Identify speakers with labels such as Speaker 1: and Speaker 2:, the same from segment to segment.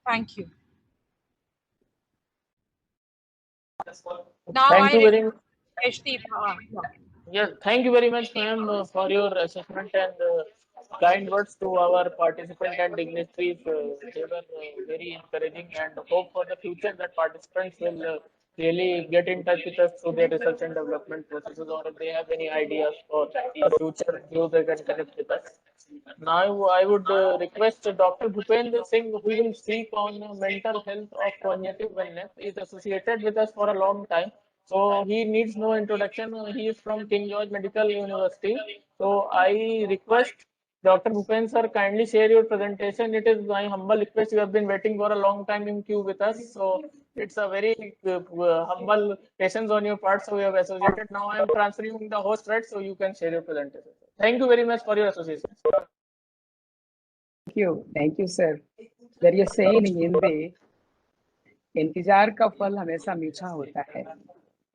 Speaker 1: Thank you. Now
Speaker 2: Thank
Speaker 1: I
Speaker 2: you very much.
Speaker 1: Yashdeep.
Speaker 2: Yes, thank you very much, ma'am, for your assessment and kind words to our participant and dignitaries. They were very encouraging, and hope for the future that participants will really get in touch with us through their research and development processes, or if they have any ideas for the future, they can connect with us. Now, I would request Dr. Bhupendra Singh, who will speak on mental health of cognitive wellness, is associated with us for a long time. So he needs no introduction. He is from King George Medical University. So I request Dr. Bhupen sir, kindly share your presentation. It is my humble request. You have been waiting for a long time in queue with us. So it's a very humble patience on your part. So we have associated. Now I am transferring the host right, so you can share your presentation. Thank you very much for your association.
Speaker 3: Thank you, sir. There is a saying in Hindi, इंतजार का फल हमेशा मीठा होता है.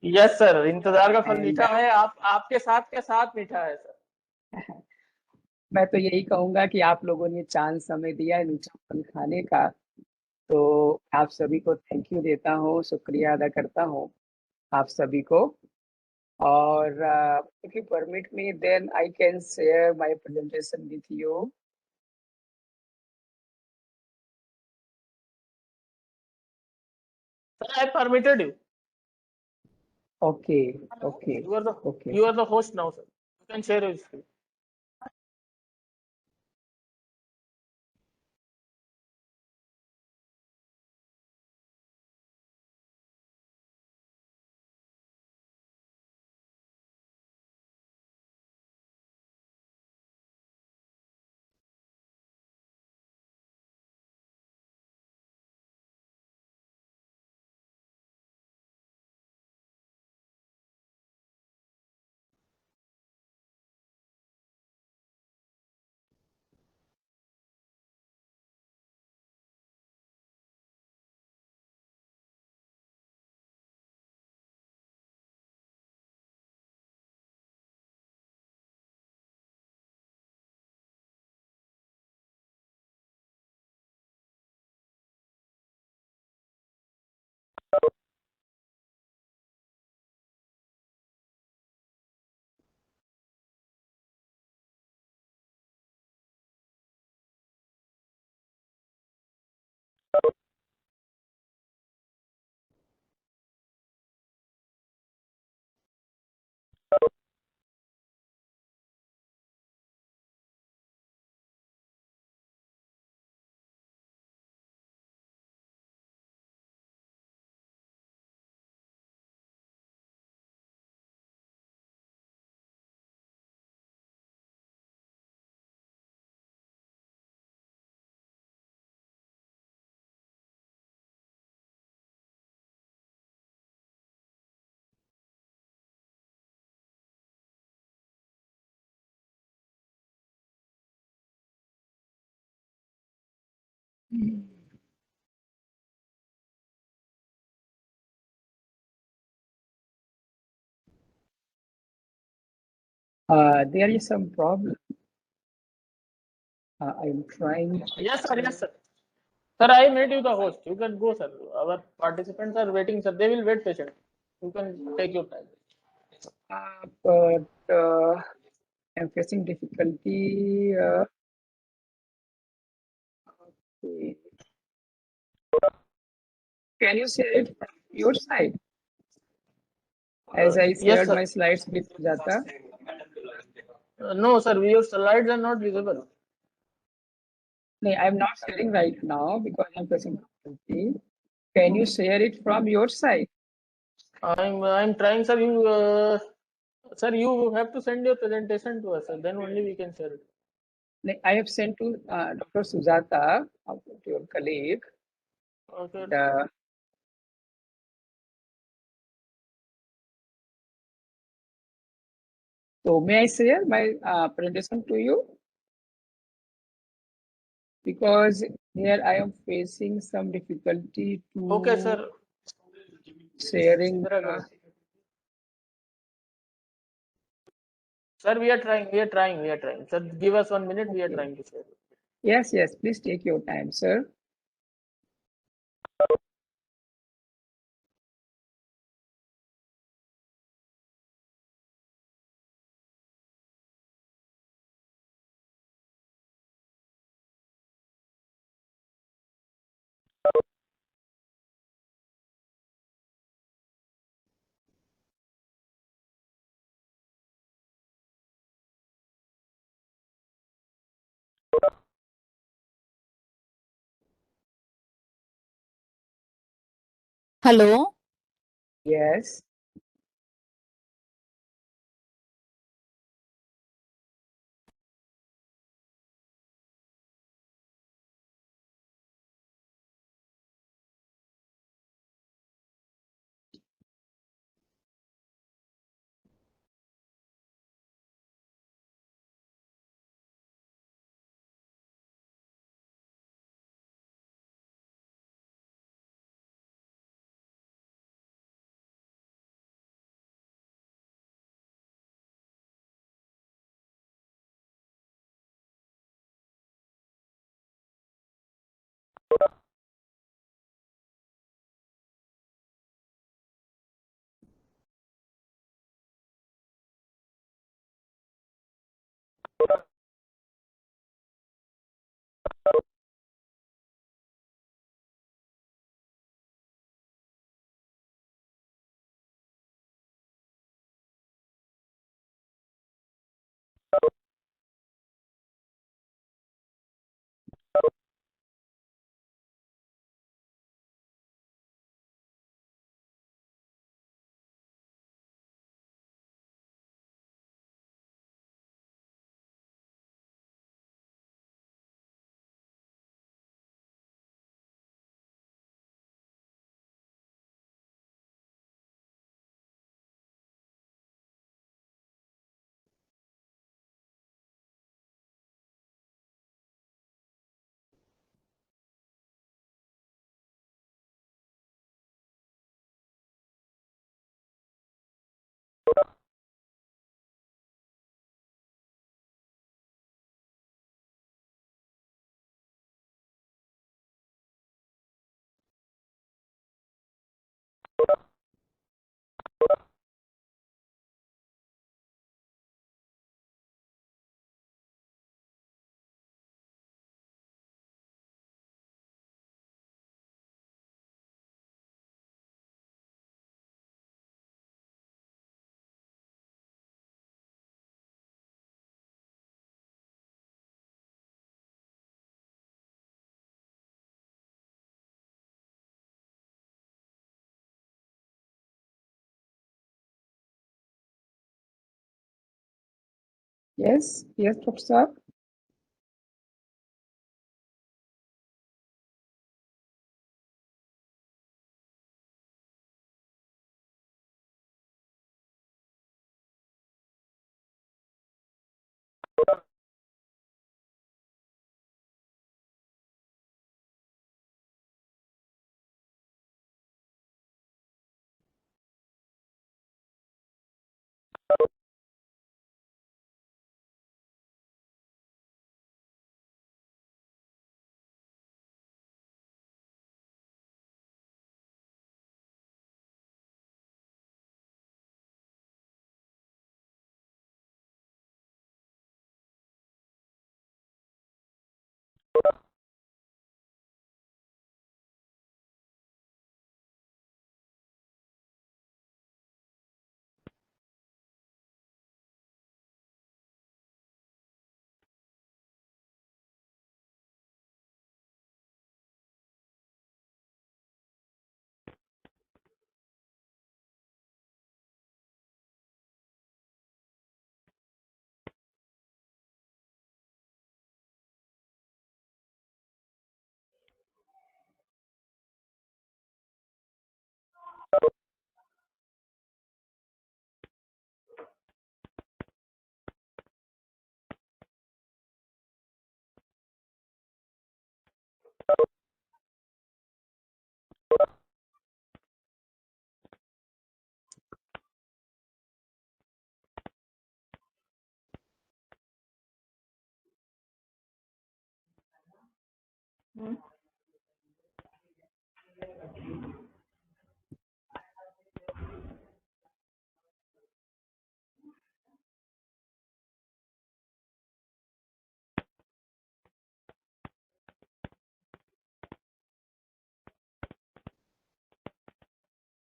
Speaker 2: Yes sir, इंतजार का फल मीठा है. आपके साथ के साथ मीठा है सर.
Speaker 3: मैं तो यही कहूंगा कि आप लोगों ने चांद समय दिया है मीठा फल खाने का, तो आप सभी को थैंक यू देता हूँ, शुक्रिया अदा करता हूँ आप सभी को. और if you permit me, then I can share my presentation with you.
Speaker 2: Sir, I permitted you.
Speaker 3: Okay.
Speaker 2: You are the host now, sir. You can share your screen.
Speaker 3: There is some problem. I am trying.
Speaker 2: Yes, sir. Yes, sir. Sir, I made you the host. You can go, sir. Our participants are waiting, sir. They will wait patiently. You can take your time.
Speaker 3: But I'm facing difficulty. Okay. Can you share it from your side? As I
Speaker 2: Yes,
Speaker 3: shared
Speaker 2: sir.
Speaker 3: my slides with Sujata.
Speaker 2: No, sir. Your slides are not visible.
Speaker 3: No, I'm not sharing right now because I'm facing difficulty. Can you share it from your side?
Speaker 2: I'm trying, sir. Sir, you have to send your presentation to us, sir. Then only we can share it.
Speaker 3: I have sent to Dr. Sujata, to your colleague.
Speaker 2: Okay.
Speaker 3: So may I share my presentation to you? Because here I am facing some difficulty to
Speaker 2: Okay, sir.
Speaker 3: sharing.
Speaker 2: Sir, we are trying. Sir, give us 1 minute. We are trying to share.
Speaker 3: Yes, please take your time, sir.
Speaker 1: Hello.
Speaker 3: Yes. Yes yes doctor साहब।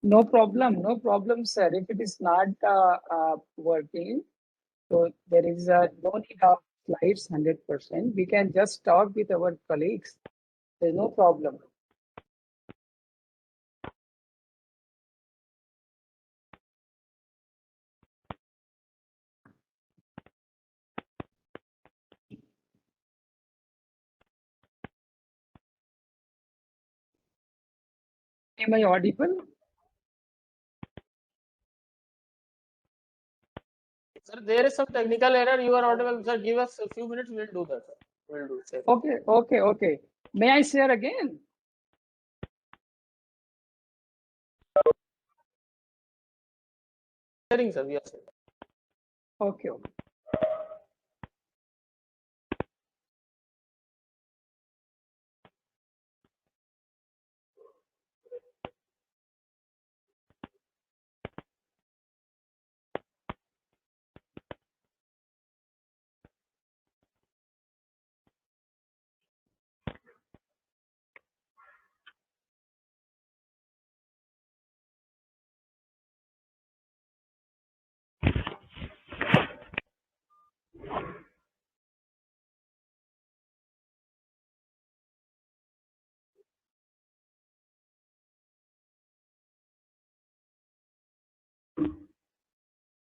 Speaker 3: No problem, sir. If it is not working, so there is no need of slides 100%. We can just talk with our colleagues. There's no problem. Am I audible?
Speaker 2: Sir, there is some technical error. You are audible. Sir, give us a few minutes. We'll do that. Sir. We'll do it.
Speaker 3: Okay. May I share again?
Speaker 2: Sharing, sir. Yes, sir.
Speaker 3: Okay.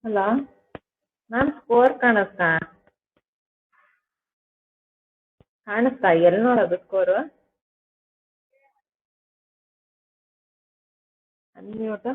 Speaker 1: Hello ma'am score ಕಾಣಿಸ್ತಾ ಎಲ್ಲಿ ನೋಡೋದು score unmute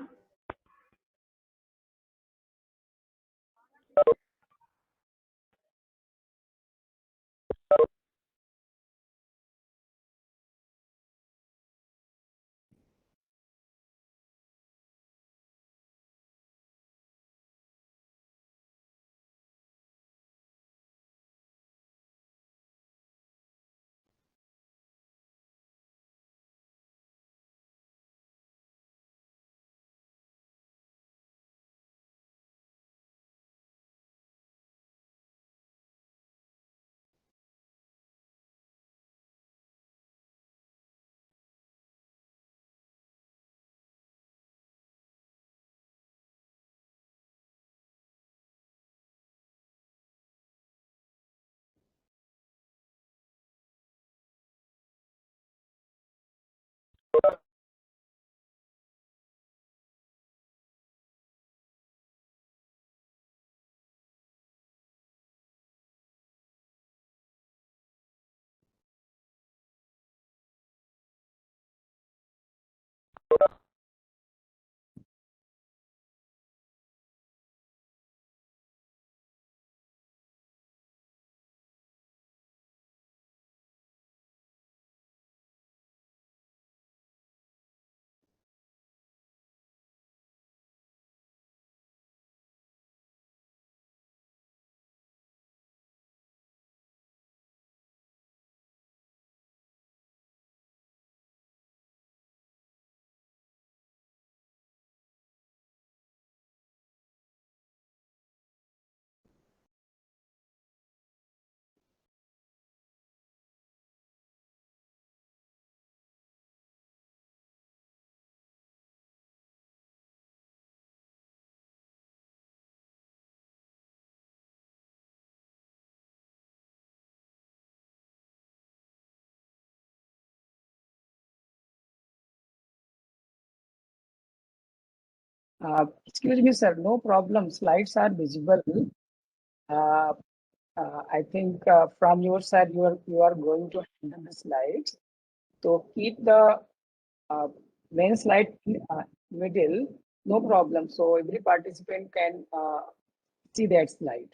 Speaker 3: Excuse me, sir. No problem. Slides are visible. Uh, I think from your side, you are going to handle the slides. So keep the main slide in middle. No problem. So every participant can see that slide.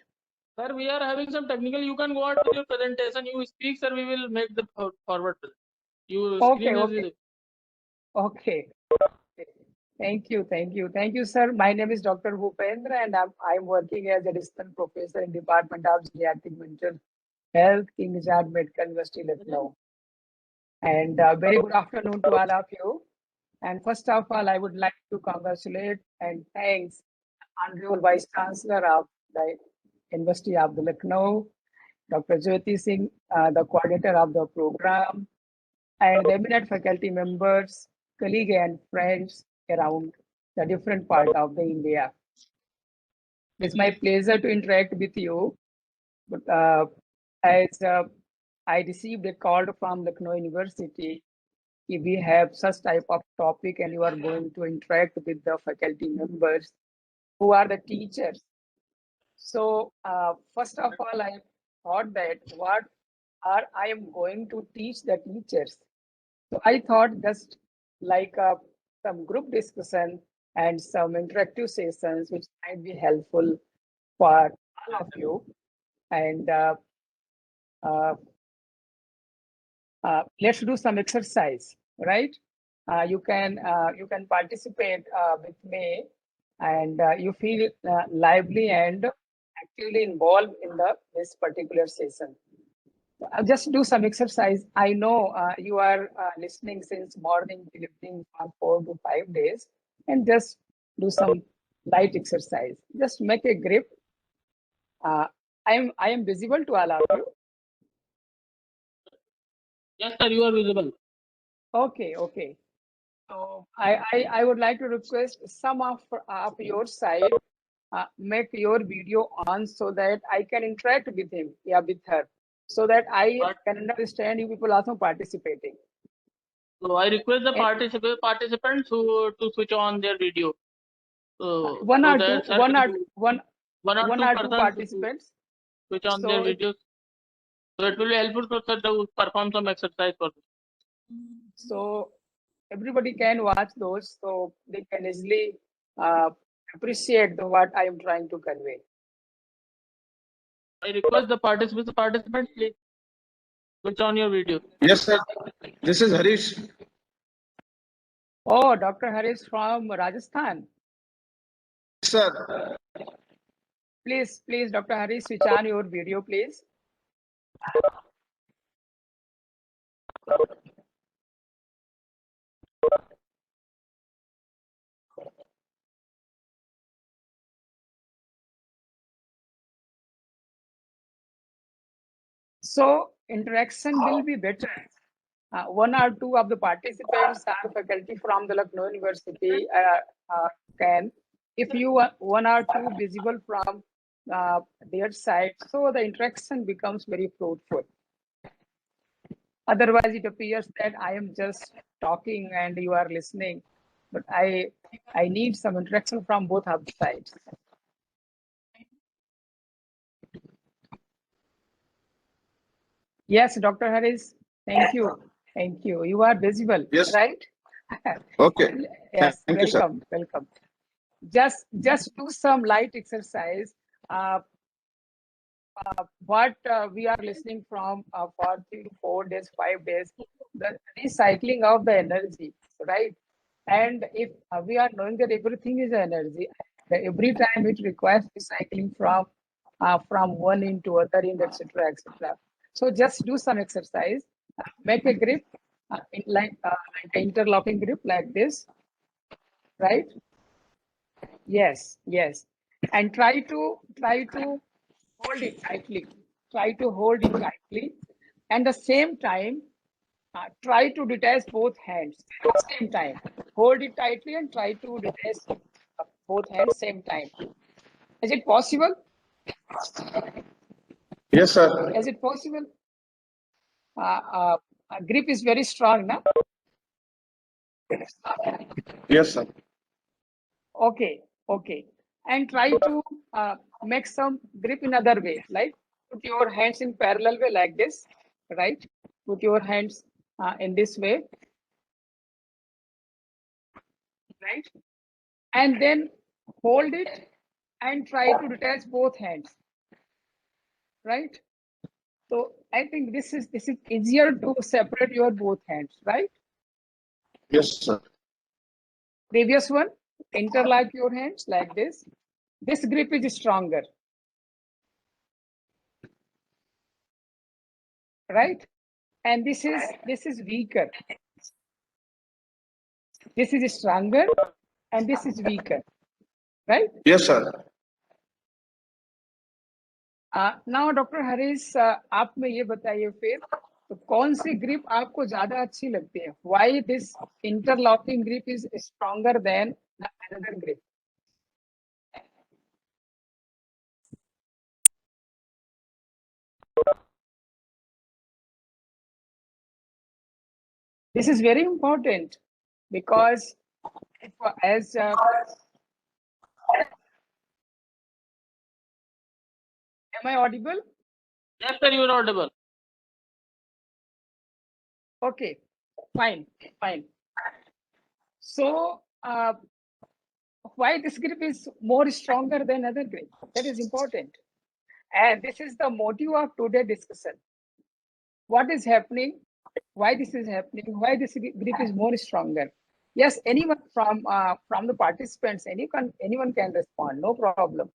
Speaker 2: Sir, we are having some technical. You can go out with your presentation. You speak, sir. We will make the forward. You
Speaker 3: Okay,
Speaker 2: screen is
Speaker 3: Okay. Thank you, sir. My name is Dr. Bhupendra, and I'm working as a assistant professor in Department of Geriatric Mental Health, King Azad Medical University, Lucknow. And very good afternoon to all of you. And first of all, I would like to congratulate and thanks Honorable Vice Chancellor of the University of the Lucknow, Dr. Jyoti Singh, the coordinator of the program, and the eminent faculty members, colleagues and friends around the different part of the India. It's my pleasure to interact with you. But as I received a call from Lucknow University, if we have such type of topic and you are going to interact with the faculty members who are the teachers. So first of all, I thought that what are I am going to teach the teachers. So I thought just like some group discussion and some interactive sessions which might be helpful for all of you. And let's do some exercise, right? You can participate with me, and you feel lively and actively involved in this particular session. Just do some exercise. I know you are listening since morning till evening for 4 to 5 days, and just do some light exercise. Just make a grip. I am visible to all of you.
Speaker 2: Yes, sir, you are visible.
Speaker 3: Okay. So I would like to request some of your side make your video on so that I can interact with him, with her, so that I can understand you people also participating.
Speaker 2: So I request the
Speaker 3: And-
Speaker 2: participants to switch on their video.
Speaker 3: one
Speaker 2: so
Speaker 3: or
Speaker 2: that
Speaker 3: two,
Speaker 2: sir
Speaker 3: one
Speaker 2: can
Speaker 3: or
Speaker 2: do-
Speaker 3: one
Speaker 2: one or
Speaker 3: one
Speaker 2: two
Speaker 3: or two
Speaker 2: persons
Speaker 3: participants.
Speaker 2: switch on their
Speaker 3: So
Speaker 2: videos. So it will be helpful for sir to perform some exercise for them.
Speaker 3: so everybody can watch those, so they can easily appreciate what I am trying to convey.
Speaker 2: I request the participants please switch on your video.
Speaker 4: Yes, sir. This is Harish.
Speaker 3: Oh, Dr. Harish from Rajasthan.
Speaker 4: Sir,
Speaker 3: Please, Dr. Harish, switch on your video, please. So interaction will be better. One or two of the participants are faculty from the Lucknow University can, if you are one or two visible from their side, so the interaction becomes very fruitful. Otherwise, it appears that I am just talking and you are listening, but I need some interaction from both of the sides. Yes, Dr. Harris, thank you. Thank you. You are visible,
Speaker 4: Yes.
Speaker 3: right?
Speaker 4: Okay.
Speaker 3: Yes,
Speaker 4: Thank you, sir.
Speaker 3: welcome. Just do some light exercise. What we are listening from for 3 to 4 days, 5 days, the recycling of the energy, right? And if we are knowing that everything is energy, every time it requires recycling from one into other end, etc. So just do some exercise. Make a grip, like an interlocking grip like this, right? Yes, and try to hold it tightly. Try to hold it tightly, and the same time, try to detach both hands at the same time. Hold it tightly and try to detach both hands same time. Is it possible?
Speaker 4: Yes, sir.
Speaker 3: Is it possible? Grip is very strong, na?
Speaker 4: Yes, sir.
Speaker 3: Okay. And try to make some grip in other way, like put your hands in parallel way like this, right? Put your hands in this way, right? And then hold it and try to detach both hands, right? So I think this is easier to separate your both hands, right?
Speaker 4: Yes, sir.
Speaker 3: Previous one, interlock your hands like this. This grip is stronger, right? And this is weaker. This is stronger and this is weaker, right?
Speaker 4: Yes, sir.
Speaker 3: Now doctor Harish आप में ये बताइए फिर तो कौन सी grip आपको ज्यादा अच्छी लगती है? Why this interlocking grip is stronger than another grip. This is very important because if, as am I audible?
Speaker 2: Yes, sir, you are audible.
Speaker 3: Okay, fine. So why this grip is more stronger than other grip? That is important. And this is the motive of today's discussion. What is happening? Why this is happening? Why this grip is more stronger? Yes, anyone from the participants, anyone can respond. No problem.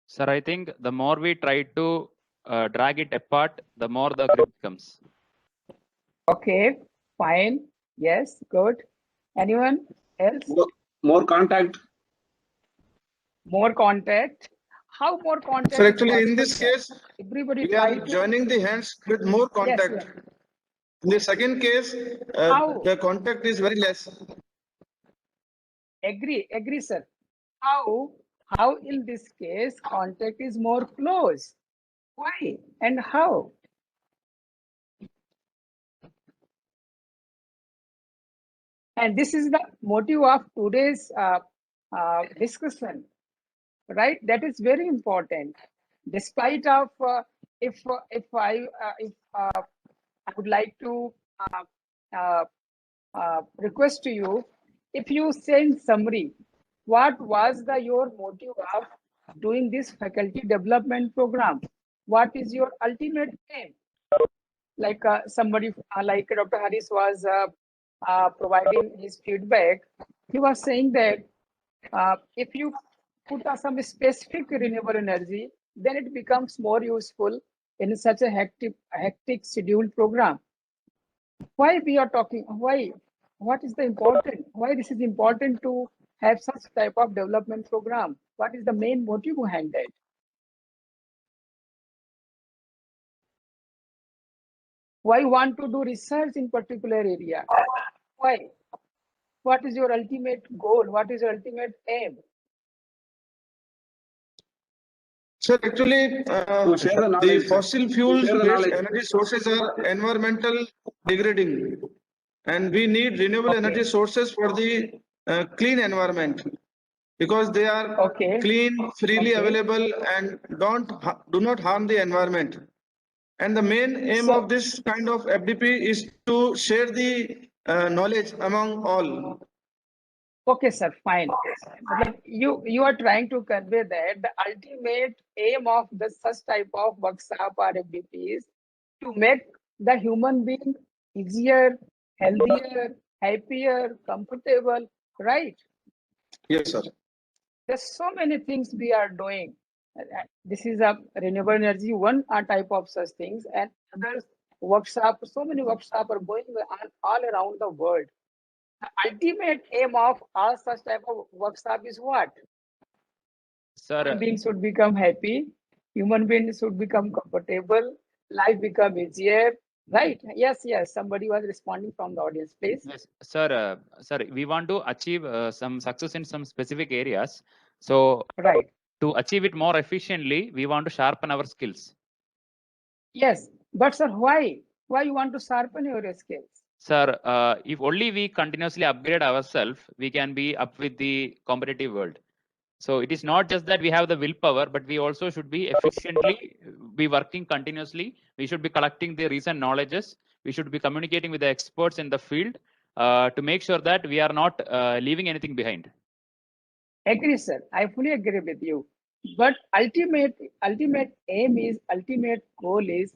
Speaker 5: Sir, I think the more we try to drag it apart, the more the grip comes.
Speaker 3: Okay, fine. Yes, good. Anyone else?
Speaker 4: More contact.
Speaker 3: More contact. How more contact?
Speaker 4: Sir,
Speaker 3: is
Speaker 4: actually, in
Speaker 3: possible,
Speaker 4: this
Speaker 3: sir?
Speaker 4: case,
Speaker 3: Everybody
Speaker 4: we
Speaker 3: try
Speaker 4: are
Speaker 3: to.
Speaker 4: joining the hands with more contact.
Speaker 3: Yes.
Speaker 4: In the second case,
Speaker 3: How?
Speaker 4: the contact is very less.
Speaker 3: Agree, sir. How in this case contact is more close? Why and how? And this is the motive of today's discussion, right? That is very important. Despite of if I would like to request to you, if you send summary, what was your motive of doing this faculty development program? What is your ultimate aim? Like somebody like Dr. Harris was providing his feedback. He was saying that if you put some specific renewable energy, then it becomes more useful in such a hectic scheduled program. Why we are talking? Why? What is the important? Why this is important to have such type of development program? What is the main motive behind that? Why you want to do research in particular area? Why? What is your ultimate goal? What is your ultimate aim?
Speaker 4: Sir, actually, the fossil fuels-based energy sources are environmental degrading, and we need renewable energy sources for the clean environment because they are clean, freely available, and do not harm the environment. And the main aim of this kind of FDP is to share the knowledge among all.
Speaker 3: Okay, sir, fine. But you are trying to convey that the ultimate aim of the such type of workshop or FDP is to make the human being easier, healthier, happier, comfortable, right?
Speaker 4: Yes, sir.
Speaker 3: There's so many things we are doing. This is a renewable energy, one type of such things, and others workshop. So many workshops are going on all around the world. The ultimate aim of all such type of workshop is what?
Speaker 5: Sir,
Speaker 3: Human beings should become happy. Human beings should become comfortable. Life become easier. Right? Yes. Somebody was responding from the audience, please.
Speaker 5: yes, sir. Sir, we want to achieve some success in some specific areas. So,
Speaker 3: right,
Speaker 5: to achieve it more efficiently, we want to sharpen our skills.
Speaker 3: Yes, but sir, why? Why you want to sharpen your skills?
Speaker 5: Sir, if only we continuously upgrade ourselves, we can be up with the competitive world. So it is not just that we have the willpower, but we also should be efficiently be working continuously. We should be collecting the recent knowledges. We should be communicating with the experts in the field to make sure that we are not leaving anything behind.
Speaker 3: Agree, sir. I fully agree with you. But ultimate aim is, ultimate goal is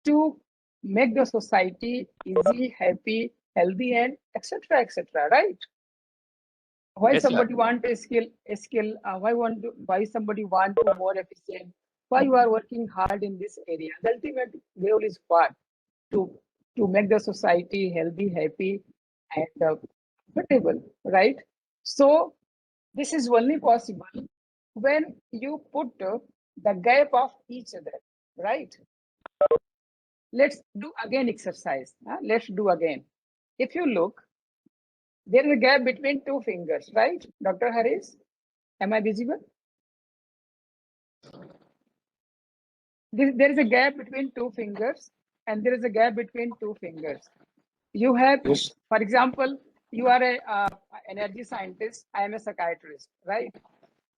Speaker 3: to make the society easy, happy, healthy, and etc. Right? Why
Speaker 5: Yes,
Speaker 3: somebody
Speaker 5: sir.
Speaker 3: want a skill? Why somebody want to more efficient? Why you are working hard in this area? The ultimate goal is what? To make the society healthy, happy, and comfortable, right? So this is only possible when you put the gap of each other, right? Let's do again exercise. Let's do again. If you look, There is a gap between two fingers, right? Dr. Harris, am I visible? There is a gap between two fingers and there is a gap between two fingers. You have,
Speaker 4: Yes.
Speaker 3: for example, you are a energy scientist, I am a psychiatrist, right?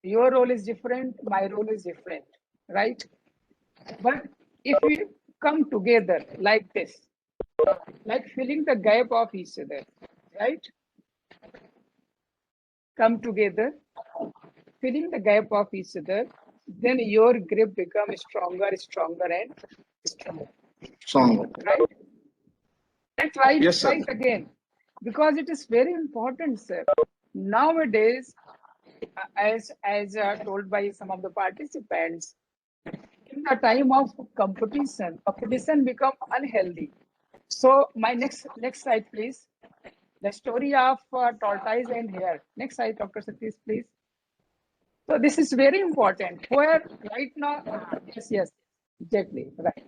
Speaker 3: Your role is different, my role is different, right? But if we come together like this, like filling the gap of each other, right? Come together, filling the gap of each other, then your grip becomes stronger and stronger,
Speaker 4: Song.
Speaker 3: right? That's right,
Speaker 4: Yes, sir.
Speaker 3: right again, because it is very important, sir. Nowadays, as told by some of the participants, in the time of competition become unhealthy. So my next slide, please. The story of tortoise and hare. Next slide, Dr. Satish, please. So this is very important. Where right now, yes, exactly, right.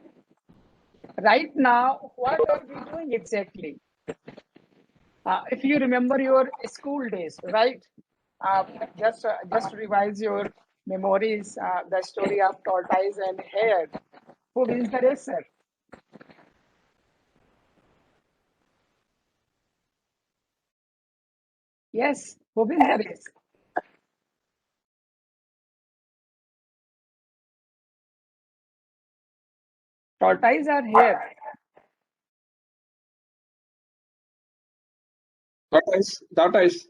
Speaker 3: Right now, what are we doing exactly? If you remember your school days, right? Just revise your memories. The story of tortoise and hare. Who wins the race, sir? Yes, who wins the race? Tortoise or hare?
Speaker 6: Tortoise.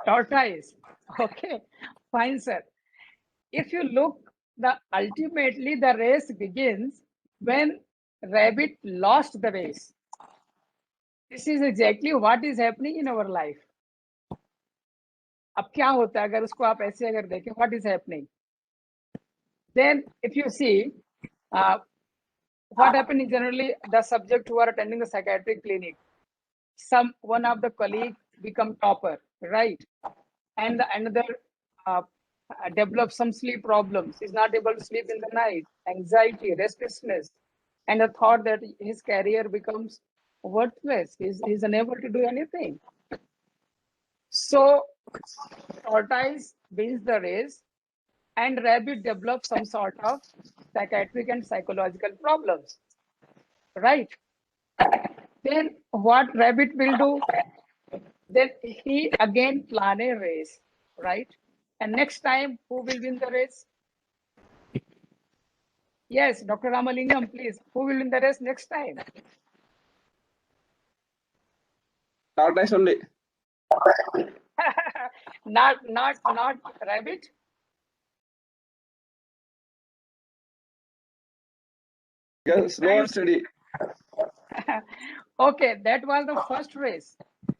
Speaker 3: Tortoise. Okay, fine, sir. If you look, ultimately the race begins when rabbit lost the race. This is exactly what is happening in our life. अब क्या होता है अगर उसको आप ऐसे अगर देखें, what is happening? Then if you see, what happens is generally the subject who are attending the psychiatric clinic, one of the colleague become topper, right? And another develops some sleep problems, is not able to sleep in the night, anxiety, restlessness, and the thought that his career becomes worthless, he's unable to do anything. So tortoise wins the race and rabbit develops some sort of psychiatric and psychological problems, right? Then what rabbit will do? Then he again plan a race, right? And next time, who will win the race? Yes, Dr. Ramalingam, please. Who will win the race next time?
Speaker 6: Tortoise only.
Speaker 3: not rabbit.
Speaker 6: Yes, slow and steady.
Speaker 3: Okay, that was the first race.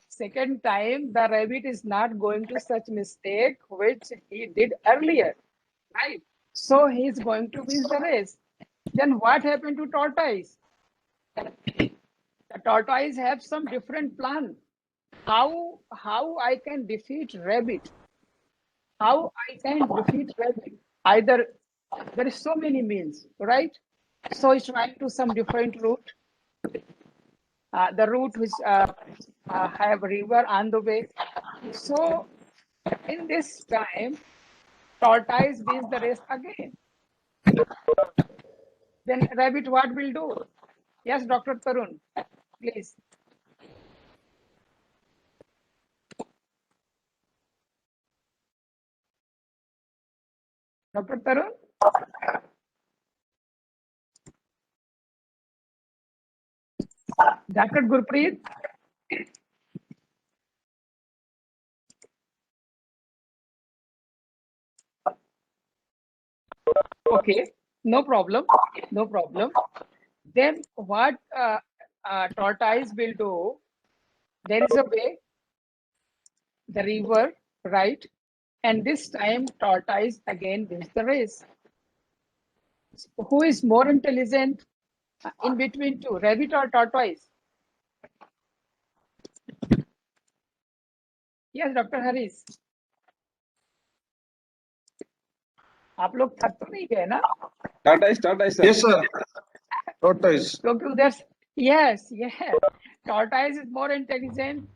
Speaker 3: Second time, the rabbit is not going to such mistake which he did earlier, right? So he is going to win the race. Then what happened to tortoise? The tortoise have some different plan. How I can defeat rabbit? How I can defeat rabbit? Either there is so many means, right? So he's trying to some different route. The route which have river on the way. So in this time, tortoise wins the race again. Then rabbit what will do? Yes, Dr. Tarun, please. Dr. Tarun? Dr. Gurpreet? Okay, no problem. Then what tortoise will do? There is a way, the river, right? And this time tortoise again wins the race. Who is more intelligent in between two, rabbit or tortoise? Yes, Dr. Harris. आप लोग थक तो नहीं गए ना?
Speaker 6: Tortoise, sir.
Speaker 4: Yes, sir. Tortoise.
Speaker 3: क्योंकि उधर yes, tortoise is more intelligent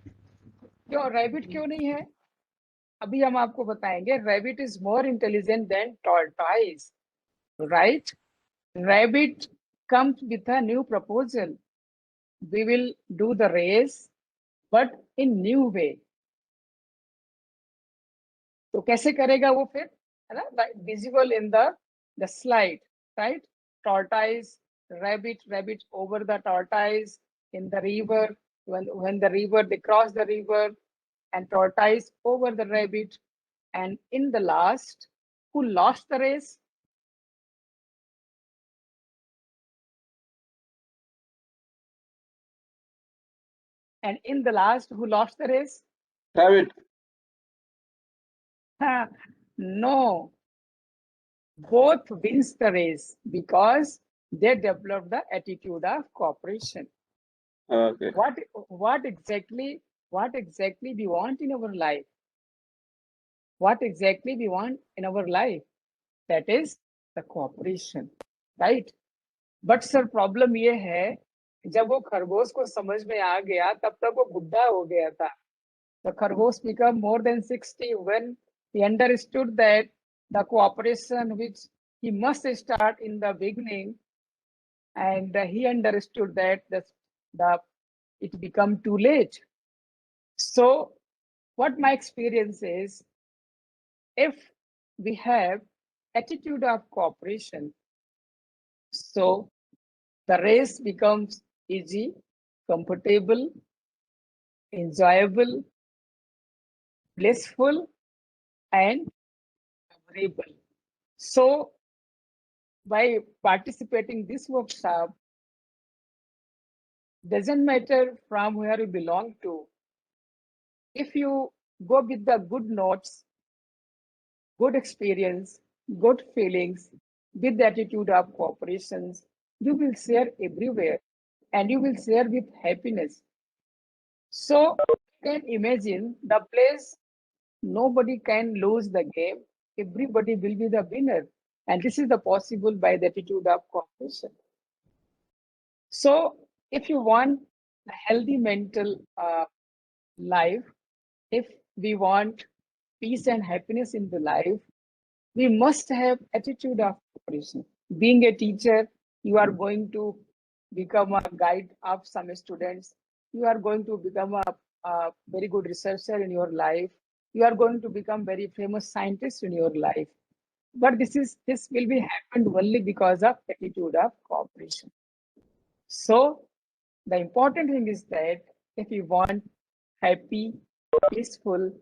Speaker 3: क्यों रैबिट क्यों नहीं है? अभी हम आपको बताएंगे. Rabbit is more intelligent then tortoise, right? Rabbit comes with a new proposal. We will do the race, but in new way. तो कैसे करेगा वो फिर, है ना? Visible in the slide, right? Tortoise, rabbit over the tortoise in the river. When the river, they cross the river, and tortoise over the rabbit. And in the last, who lost the race? And in the last, who lost the race?
Speaker 6: Rabbit.
Speaker 3: No, both wins the race because they develop the attitude of cooperation.
Speaker 6: Okay.
Speaker 3: What exactly we want in our life? What exactly we want in our life? That is the cooperation, right? But sir, problem ये है, जब वो खरगोश को समझ में आ गया, तब तक वो बुढ़ा हो गया था. The खरगोश became more than 60 when he understood that the cooperation which he must start in the beginning, and he understood that it become too late. So what my experience is, if we have attitude of cooperation, so the race becomes easy, comfortable, enjoyable, blissful, and memorable. So by participating this workshop, doesn't matter from where you belong to. If you go with the good notes, good experience, good feelings, with the attitude of cooperations, you will share everywhere and you will share with happiness. So you can imagine the place nobody can lose the game. Everybody will be the winner. And this is the possible by the attitude of cooperation. So if you want a healthy mental life, if we want peace and happiness in the life, we must have attitude of cooperation. Being a teacher, you are going to become a guide of some students. You are going to become a very good researcher in your life. You are going to become very famous scientist in your life. But this will be happened only because of attitude of cooperation. So the important thing is that if you want happy, peaceful,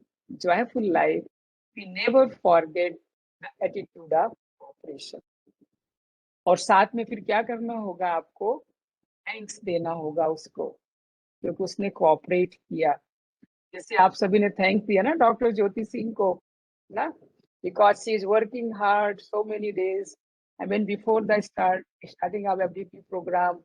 Speaker 3: joyful life, we never forget the attitude of cooperation. और साथ में फिर क्या करना होगा आपको? Thanks देना होगा उसको, क्योंकि उसने कोऑपरेट किया. जैसे आप सभी ने थैंक्स दिया ना डॉक्टर ज्योति सिंह को, ना, because she is working hard so many days. I mean, before the starting of FDP program,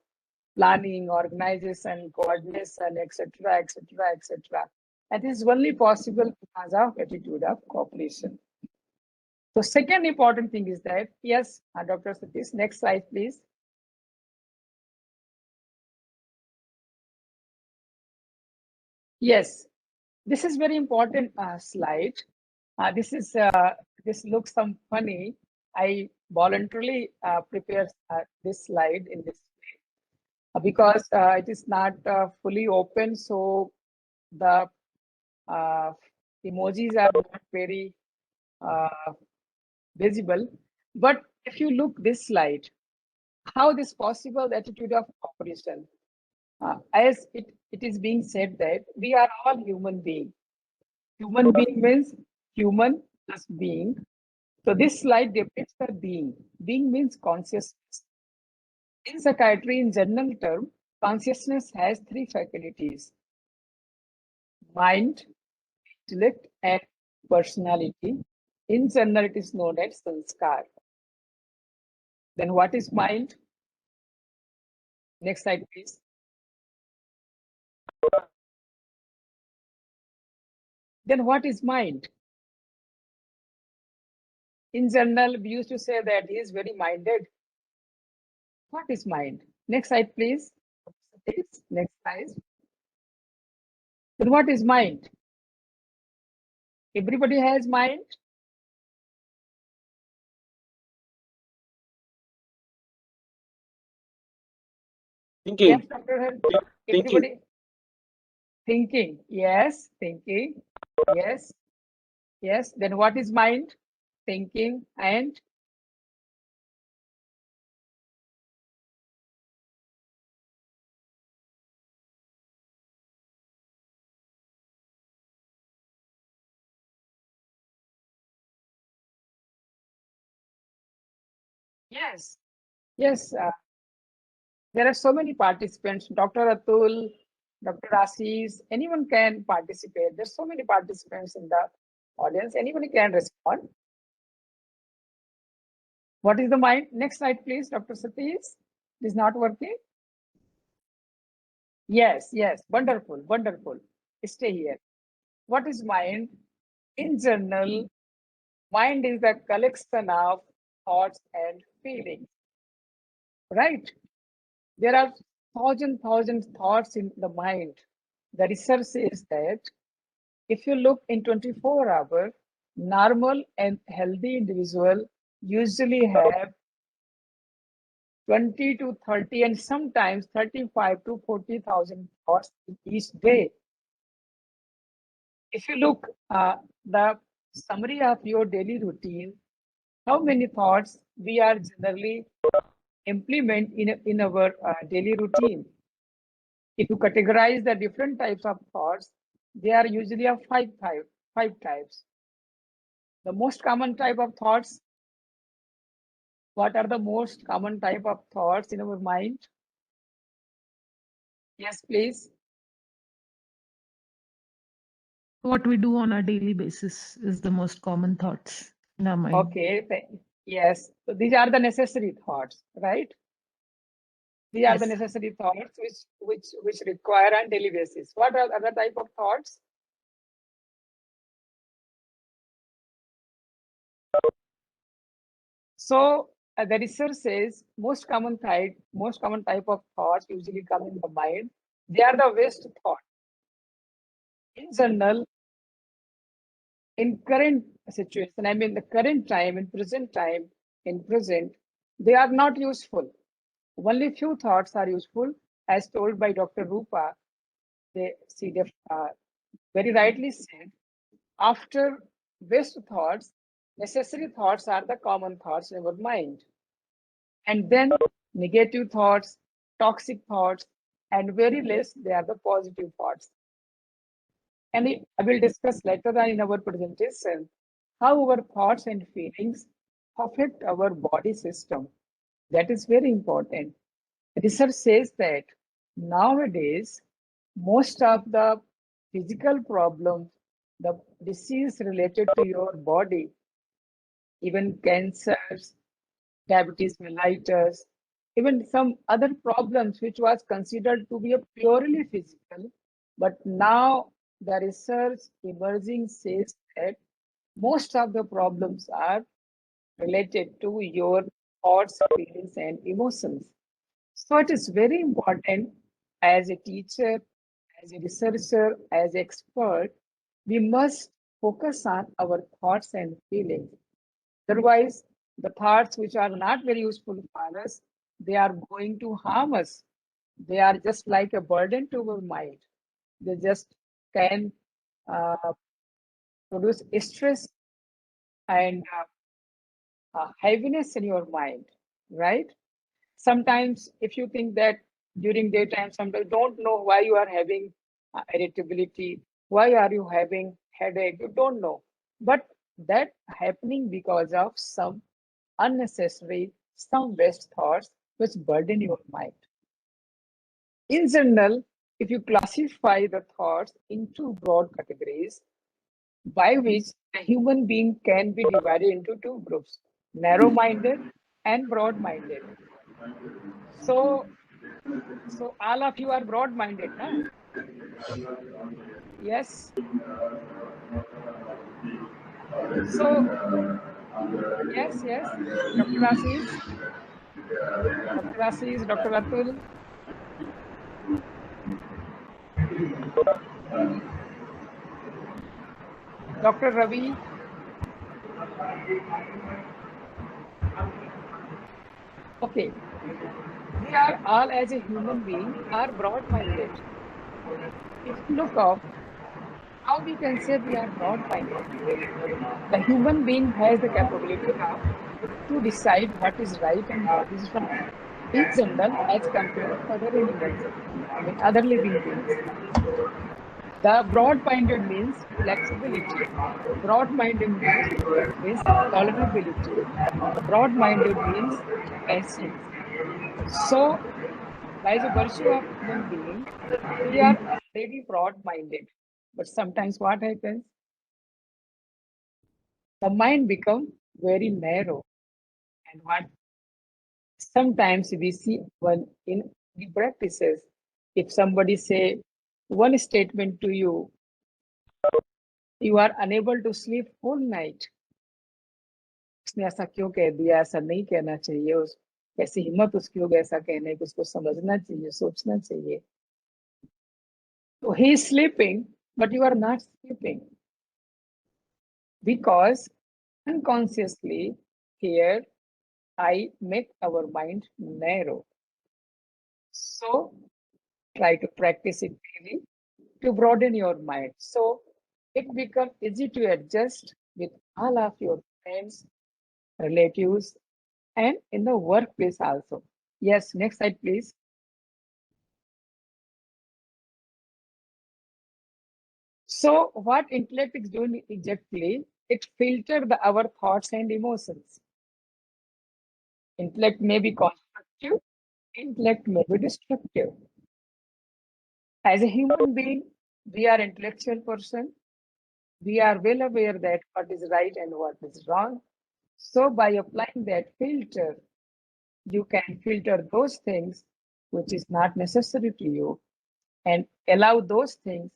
Speaker 3: planning, organization, coordination, etc., etc., etc. And this is only possible because of attitude of cooperation. So second important thing is that, yes, Dr. Satish, next slide, please. Yes, this is very important slide. This looks some funny. I voluntarily prepared this slide in this way because it is not fully open, so the emojis are not very visible. But if you look this slide, how this possible attitude of cooperation, as it is being said that we are all human beings. Human being means human plus being. So this slide depicts the being. Being means consciousness. In psychiatry, in general term, consciousness has three faculties: mind, intellect, and personality. In general, it is known as sanskar. Then what is mind? Next slide, please. Then what is mind? In general, we used to say that he is very minded. What is mind? Next slide, please. Next slide. Then what is mind? Everybody has mind?
Speaker 6: Thinking.
Speaker 3: Yes, Dr. Har- Everybody thinking. Yes, thinking. Yes. Yes. Then what is mind? Thinking and yes. Yes. There are so many participants. Dr. Atul, Dr. Ashish, anyone can participate. There's so many participants in the audience. Anybody can respond. What is the mind? Next slide, please, Dr. Satish. It is not working. Yes, yes, wonderful, wonderful. Stay here. What is mind? In general, mind is the collection of thoughts and feelings, right? There are thousand thoughts in the mind. The research says that if you look in 24 hours, normal and healthy individual usually have 20 to 30 and sometimes 35 to 40,000 thoughts each day. If you look the summary of your daily routine, how many thoughts we are generally implement in our daily routine? If you categorize the different types of thoughts, they are usually of five types. The most common type of thoughts. What are the most common type of thoughts in our mind? Yes, please.
Speaker 7: What we do on a daily basis is the most common thoughts in our mind.
Speaker 3: Okay. Yes. So these are the necessary thoughts, right? These are the
Speaker 7: Yes.
Speaker 3: necessary thoughts which require on daily basis. What are other type of thoughts? So the research says most common type of thoughts usually come in the mind. They are the waste thought. In general, in current situation, I mean the current time, in present, they are not useful. Only few thoughts are useful, as told by Dr. Rupa. She very rightly said, after waste thoughts, necessary thoughts are the common thoughts in our mind. And then negative thoughts, toxic thoughts, and very less, they are the positive thoughts. And I will discuss later on in our presentation how our thoughts and feelings affect our body system. That is very important. Research says that nowadays, most of the physical problems, the disease related to your body, even cancers, diabetes mellitus, even some other problems which was considered to be a purely physical, but now the research emerging says that most of the problems are related to your thoughts, feelings, and emotions. So it is very important as a teacher, as a researcher, as an expert, we must focus on our thoughts and feelings. Otherwise, the thoughts which are not very useful for us, they are going to harm us. They are just like a burden to our mind. They just can produce stress and heaviness in your mind, right? Sometimes if you think that during daytime, sometimes don't know why you are having irritability, why are you having headache, you don't know. But that happening because of some unnecessary, some waste thoughts which burden your mind. In general, if you classify the thoughts into broad categories, by which a human being can be divided into two groups, narrow-minded and broad-minded. So all of you are broad-minded, huh? Yes. So yes, Dr. Ashish, Dr. Atul. Dr. Ravi. Okay, we are all as a human being are broad-minded. If you look up, how we can say we are broad-minded? The human being has the capability of to decide what is right and what is wrong in general as compared to other animals, I mean other living beings. The broad-minded means flexibility. Broad-minded means tolerability. Broad-minded means patience. So by the virtue of human being, we are already broad-minded. But sometimes what happens? The mind becomes very narrow. And what sometimes we see when in the practices, if somebody say one statement to you, you are unable to sleep whole night. उसने ऐसा क्यों कह दिया, ऐसा नहीं कहना चाहिए, उस कैसी हिम्मत उसकी होगी ऐसा कहने की, उसको समझना चाहिए, सोचना चाहिए. So he is sleeping, but you are not sleeping because unconsciously here I make our mind narrow. So try to practice it daily to broaden your mind. So it becomes easy to adjust with all of your friends, relatives, and in the workplace also. Yes, next slide, please. So what intellect is doing exactly, it filters our thoughts and emotions. Intellect may be constructive, intellect may be destructive. As a human being, we are intellectual person. We are well aware that what is right and what is wrong. So by applying that filter, you can filter those things which is not necessary to you and allow those things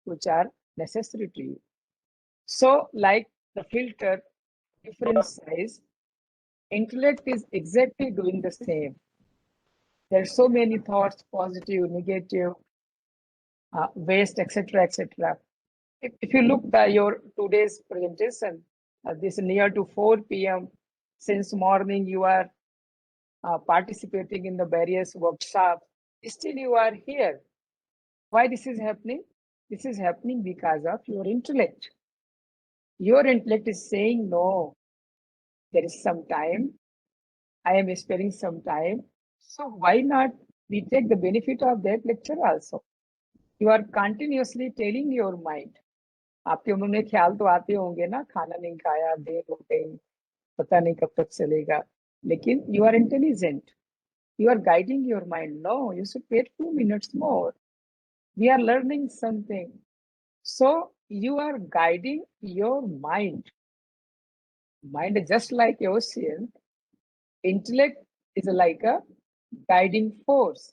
Speaker 3: which are necessary to you. So like the filter, different size, intellect is exactly doing the same. There are so many thoughts, positive, negative, waste, etc., etc. If you look at your today's presentation, this near to 4 p.m. since morning you are participating in the various workshops. Still you are here. Why this is happening? This is happening because of your intellect. Your intellect is saying no. There is some time. I am sparing some time. So why not we take the benefit of that lecture also? You are continuously telling your mind. आपके मन में ख्याल तो आते होंगे ना, खाना नहीं खाया, देर हो गई, पता नहीं कब तक चलेगा, लेकिन you are intelligent. You are guiding your mind. No, you should wait 2 minutes more. We are learning something. So you are guiding your mind. Mind is just like ocean. Intellect is like a guiding force.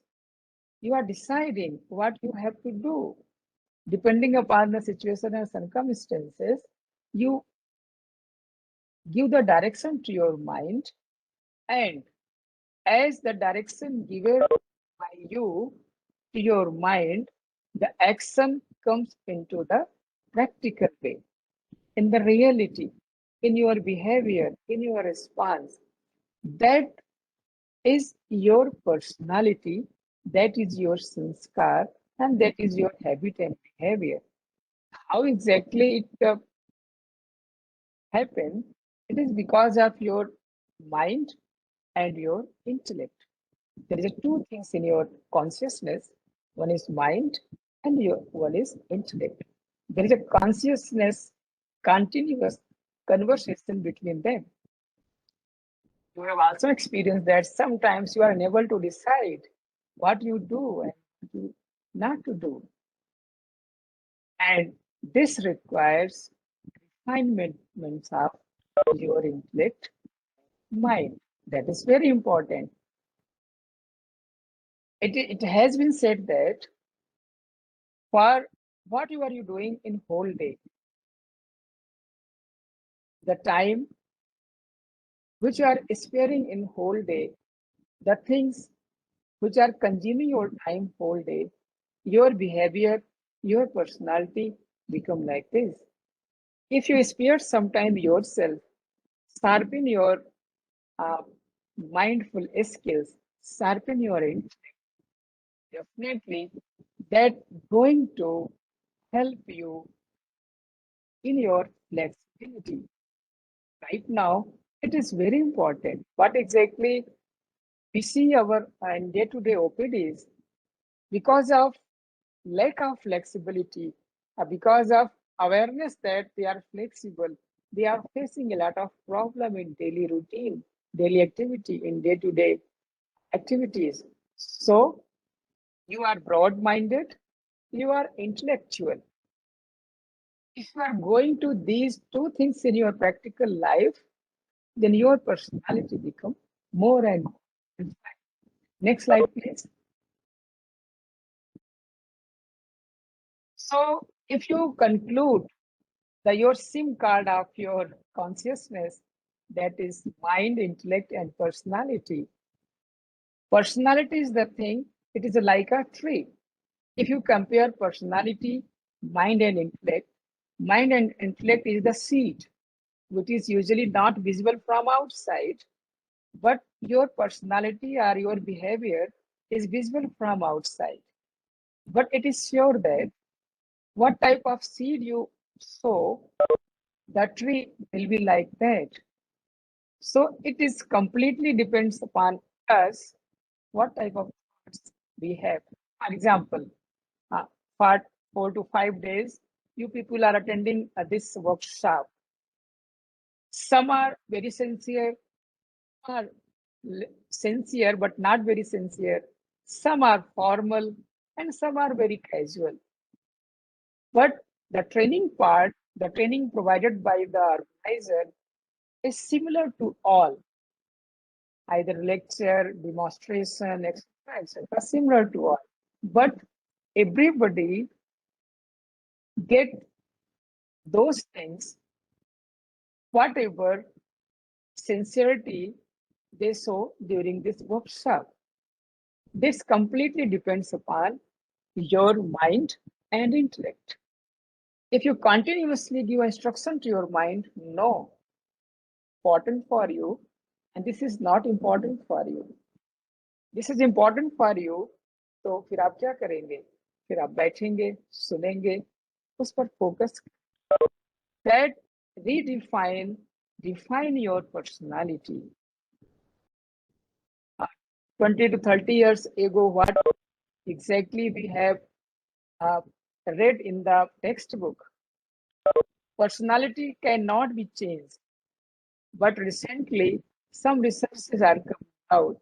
Speaker 3: You are deciding what you have to do. Depending upon the situation and circumstances, you give the direction to your mind, and as the direction given by you to your mind, the action comes into the practical way, in the reality, in your behavior, in your response. That is your personality, that is your sanskar, and that is your habit and behavior. How exactly it happens? It is because of your mind and your intellect. There is two things in your consciousness. One is mind and one is intellect. There is a consciousness, continuous conversation between them. You have also experienced that sometimes you are unable to decide what you do and what you not to do. And this requires refinement of your intellect, mind. That is very important. It has been said that for what are you doing in whole day, the time which you are sparing in whole day, the things which are consuming your time whole day, your behavior, your personality become like this. if you spare some time yourself, sharpen your mindful skills, sharpen your intellect, definitely that going to help you in your flexibility. Right now, it is very important. What exactly we see our day-to-day OPDs because of lack of flexibility, because of awareness that they are flexible, they are facing a lot of problem in daily routine, daily activity, in day-to-day activities. So you are broad-minded, you are intellectual. If you are going to these two things in your practical life, then your personality becomes more and more. Next slide, please. So if you conclude your SIM card of your consciousness, that is mind, intellect, and personality. Personality is the thing, it is like a tree. If you compare personality, mind and intellect is the seed, which is usually not visible from outside, but your personality or your behavior is visible from outside. But it is sure that what type of seed you sow, the tree will be like that. So it is completely depends upon us what type of thoughts we have. For example, for 4 to 5 days, you people are attending this workshop. Some are very sincere, but not very sincere. Some are formal and some are very casual. But the training part, the training provided by the organizer is similar to all. Either lecture, demonstration, etc., similar to all. But everybody get those things, whatever sincerity they show during this workshop. This completely depends upon your mind and intellect. If you continuously give instruction to your mind, no, important for you, and this is not important for you. This is important for you, तो फिर आप क्या करेंगे? फिर आप बैठेंगे, सुनेंगे, उस पर focus. That define your personality. 20 to 30 years ago, what exactly we have read in the textbook? Personality cannot be changed. But recently, some researches are coming out.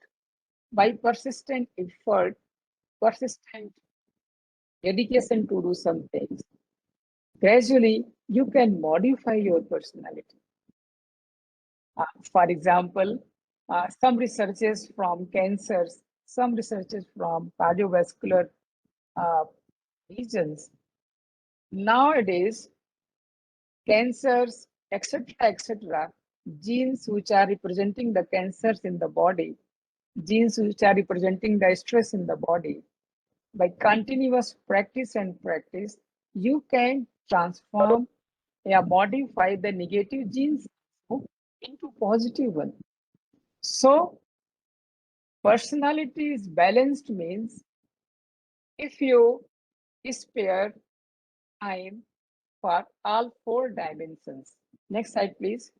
Speaker 3: By persistent effort, persistent dedication to do some things, gradually you can modify your personality. For example, some researches from cancers, some researches from cardiovascular regions. Nowadays, cancers, etc., genes which are representing the cancers in the body, genes which are representing the stress in the body, by continuous practice and practice, you can transform or modify the negative genes into positive one. So personality is balanced means if you spare time for all 4 dimensions. Next slide, please.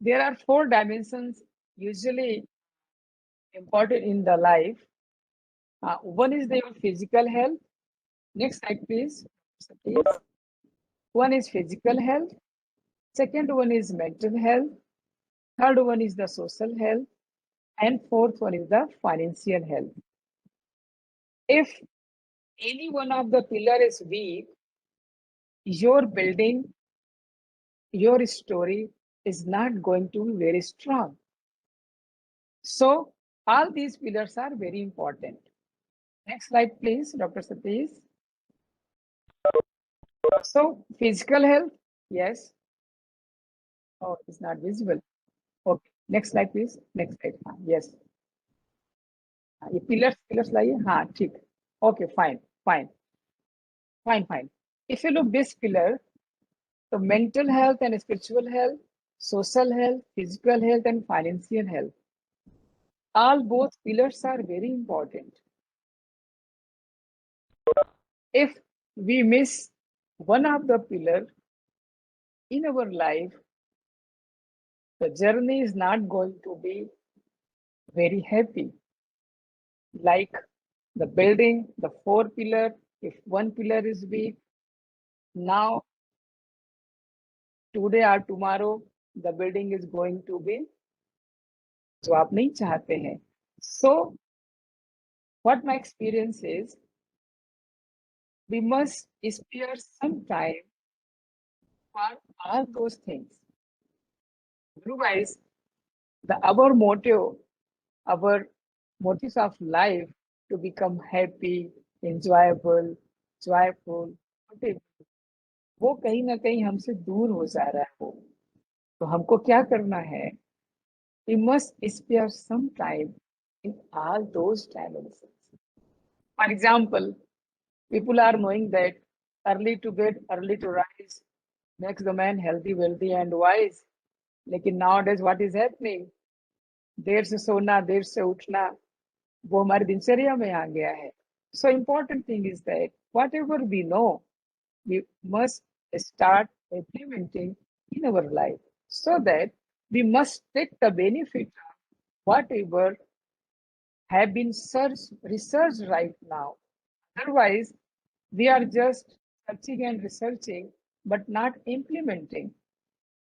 Speaker 3: There are 4 dimensions usually important in the life. One is your physical health. Next slide, please. One is physical health. Second one is mental health. Third one is the social health. And fourth one is the financial health. If any one of the pillar is weak, your building, your story is not going to be very strong. So all these pillars are very important. Next slide, please, Dr. Satish. So physical health, yes. Oh, it's not visible. Okay, next slide, please. Next slide. Yes. ये pillars लाइए. हाँ, ठीक. Okay, fine. Fine. If you look this pillar, the mental health and spiritual health, social health, physical health, and financial health. All both pillars are very important. If we miss one of the pillar in our life, the journey is not going to be very happy. Like the building, the 4 pillar, if one pillar is weak, now today or tomorrow the building is going to be जो आप नहीं चाहते हैं. So what my experience is, we must spare some time for all those things. Otherwise, our motives of life to become happy, enjoyable, joyful, whatever, वो कहीं ना कहीं हमसे दूर हो जा रहा है वो. तो हमको क्या करना है? We must spare some time in all those dimensions. For example, people are knowing that early to bed, early to rise makes the man healthy, wealthy, and wise. लेकिन nowadays what is happening? देर से सोना, देर से उठना, वो हमारी दिनचर्या में आ गया है. So important thing is that whatever we know, we must start implementing in our life, so that we must take the benefit of whatever have been researched right now. Otherwise, we are just searching and researching, but not implementing.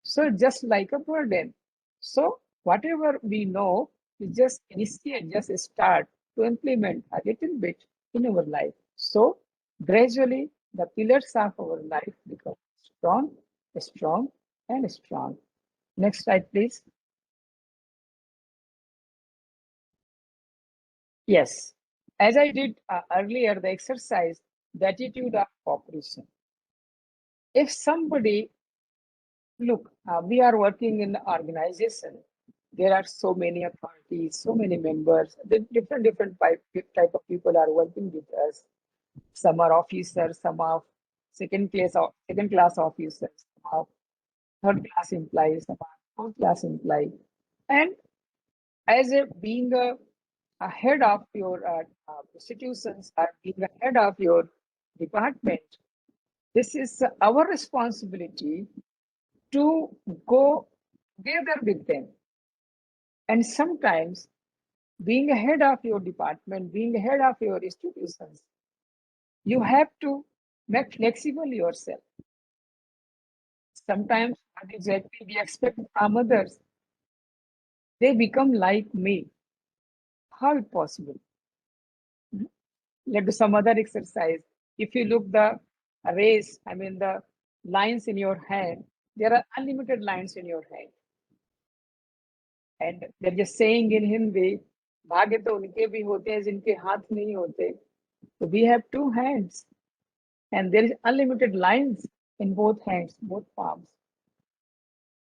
Speaker 3: So just like a burden. So whatever we know, we just initiate, just start to implement a little bit in our life. So gradually the pillars of our life become strong, strong, and strong. Next slide, please. Yes, as I did earlier, the exercise, the attitude of cooperation. If somebody, look, we are working in an organization. There are so many authorities, so many members, the different type of people are working with us. Some are officers, some are second class officers, some are third class employees, some are fourth class employees. And as being a head of your institutions, or being a head of your department, this is our responsibility to go together with them. And sometimes being a head of your department, being a head of your institutions, you have to make flexible yourself. Sometimes what exactly we expect from others, they become like me. How it possible? Let's do some other exercise. If you look the race, I mean the lines in your hand, there are unlimited lines in your hand. And they're just saying in Hindi, भाग्य तो उनके भी होते हैं जिनके हाथ नहीं होते. So we have 2 hands, and there is unlimited lines in both hands, both palms.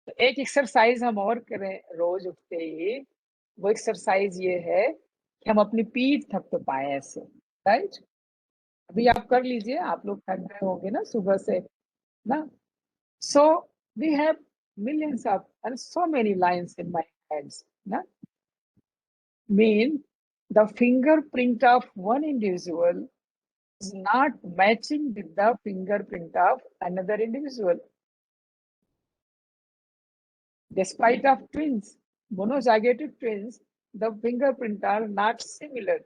Speaker 3: तो एक एक्सरसाइज हम और करें रोज उठते ही, वो एक्सरसाइज ये है कि हम अपनी पीठ थप पाए ऐसे, राइट? अभी आप कर लीजिए, आप लोग थक गए होंगे ना सुबह से ना. So we have millions of and so many lines in my hands, na? Mean the fingerprint of one individual is not matching with the fingerprint of another individual. Despite of twins, monozygotic twins, the fingerprint are not similar.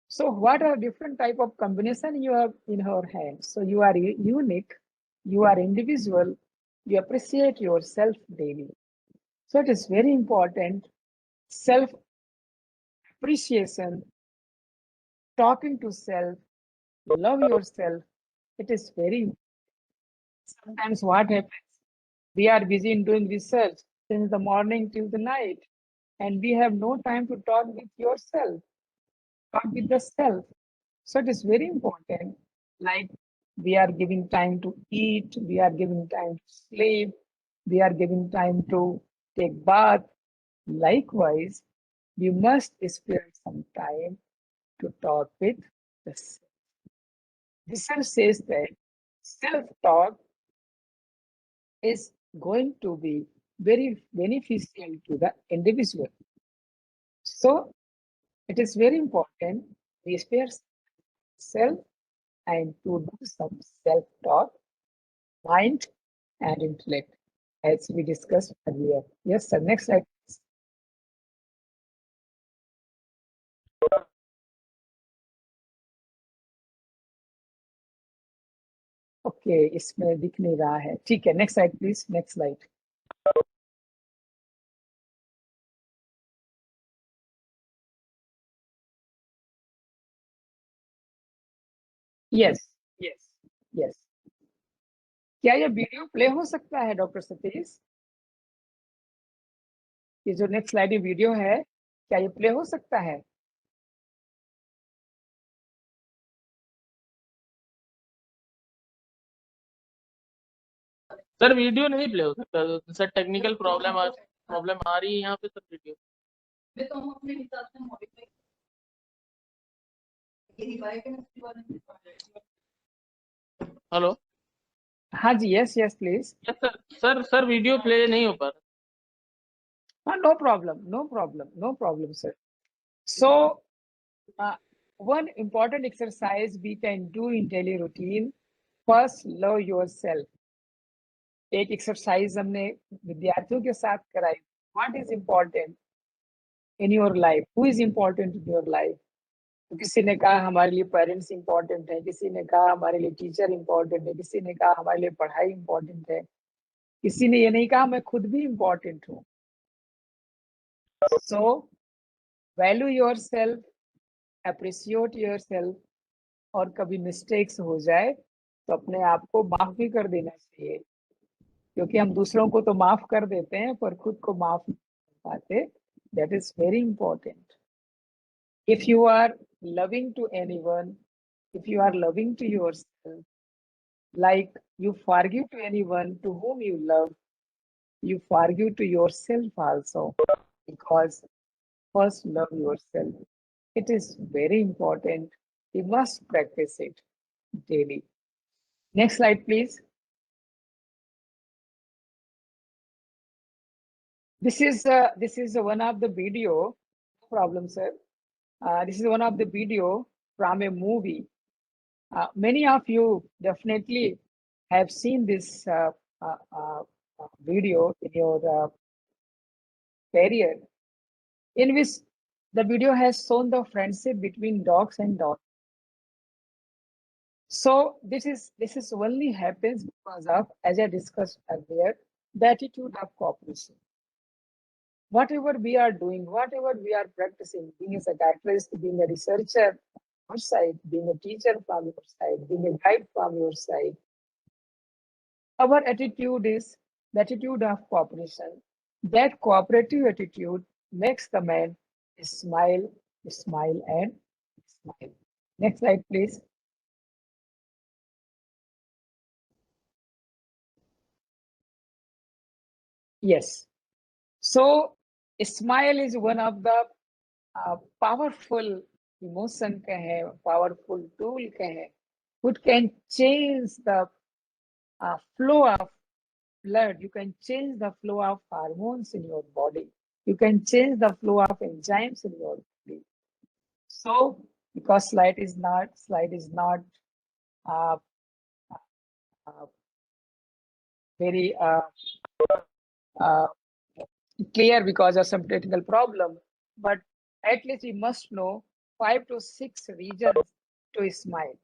Speaker 3: So what are different type of combination you have in her hand? So you are unique, you are individual, you appreciate yourself daily. So it is very important, self appreciation, talking to self, love yourself. It is very important. Sometimes what happens, we are busy in doing research since the morning till the night, and we have no time to talk with yourself, talk with the self. So it is very important, like we are giving time to eat, we are giving time to sleep, we are giving time to take bath. Likewise, we must spend some time to talk with the self. research says that self-talk is going to be very beneficial to the individual. So it is very important we spare self and to do some self-talk, mind and intellect, as we discussed earlier. Yes, sir. Next slide. Please. Okay इसमें दिख नहीं रहा है, ठीक है, next slide please, next slide. Yes yes yes. क्या ये video play हो सकता है डॉक्टर सतीश? ये जो नेक्स्ट स्लाइड वीडियो है, क्या ये प्ले हो सकता है?
Speaker 2: सर वीडियो नहीं प्ले हो सकता सर, टेक्निकल प्रॉब्लम आ रही है यहाँ पे सर वीडियो. हेलो.
Speaker 3: हाँ जी, yes yes please.
Speaker 2: Yes sir. Sir video play नहीं हो पा रहा.
Speaker 3: हाँ, no problem, sir. So, one important exercise we can do in daily routine, first love yourself. एक एक्सरसाइज हमने विद्यार्थियों के साथ कराई. What is important in your life? Who is important in your life? तो किसी ने कहा हमारे लिए पेरेंट्स इंपॉर्टेंट है, किसी ने कहा हमारे लिए टीचर इंपॉर्टेंट है, किसी ने कहा हमारे लिए पढ़ाई इंपॉर्टेंट है, किसी ने ये नहीं कहा मैं खुद भी इंपॉर्टेंट हूँ. So, value yourself, appreciate yourself, और कभी मिस्टेक्स हो जाए तो अपने आप को माफ भी कर देना चाहिए, क्योंकि हम दूसरों को तो माफ कर देते हैं पर खुद को माफ नहीं कर पाते. That is very important. If you are loving to anyone, if you are loving to yourself, like you forgive to anyone to whom you love, you forgive to yourself also, because first love yourself. It is very important. You must practice it daily. Next slide, please. This is one of the video. No problem, sir. This is one of the video from a movie. Many of you definitely have seen this video in your career, in which the video has shown the friendship between dogs and dogs. So this is only happens because of, as I discussed earlier, the attitude of cooperation. Whatever we are doing, whatever we are practicing, being a psychiatrist, being a researcher on your side, being a teacher from your side, being a guide from your side, our attitude is the attitude of cooperation. That cooperative attitude makes the man smile, smile, and smile. Next slide, please. Yes. So, smile is one of the powerful emotion, powerful tool, which can change the flow of blood. You can change the flow of hormones in your body. You can change the flow of enzymes in your body. So, because slide is not very clear because of some technical problem, but at least you must know 5 to 6 reasons to smile.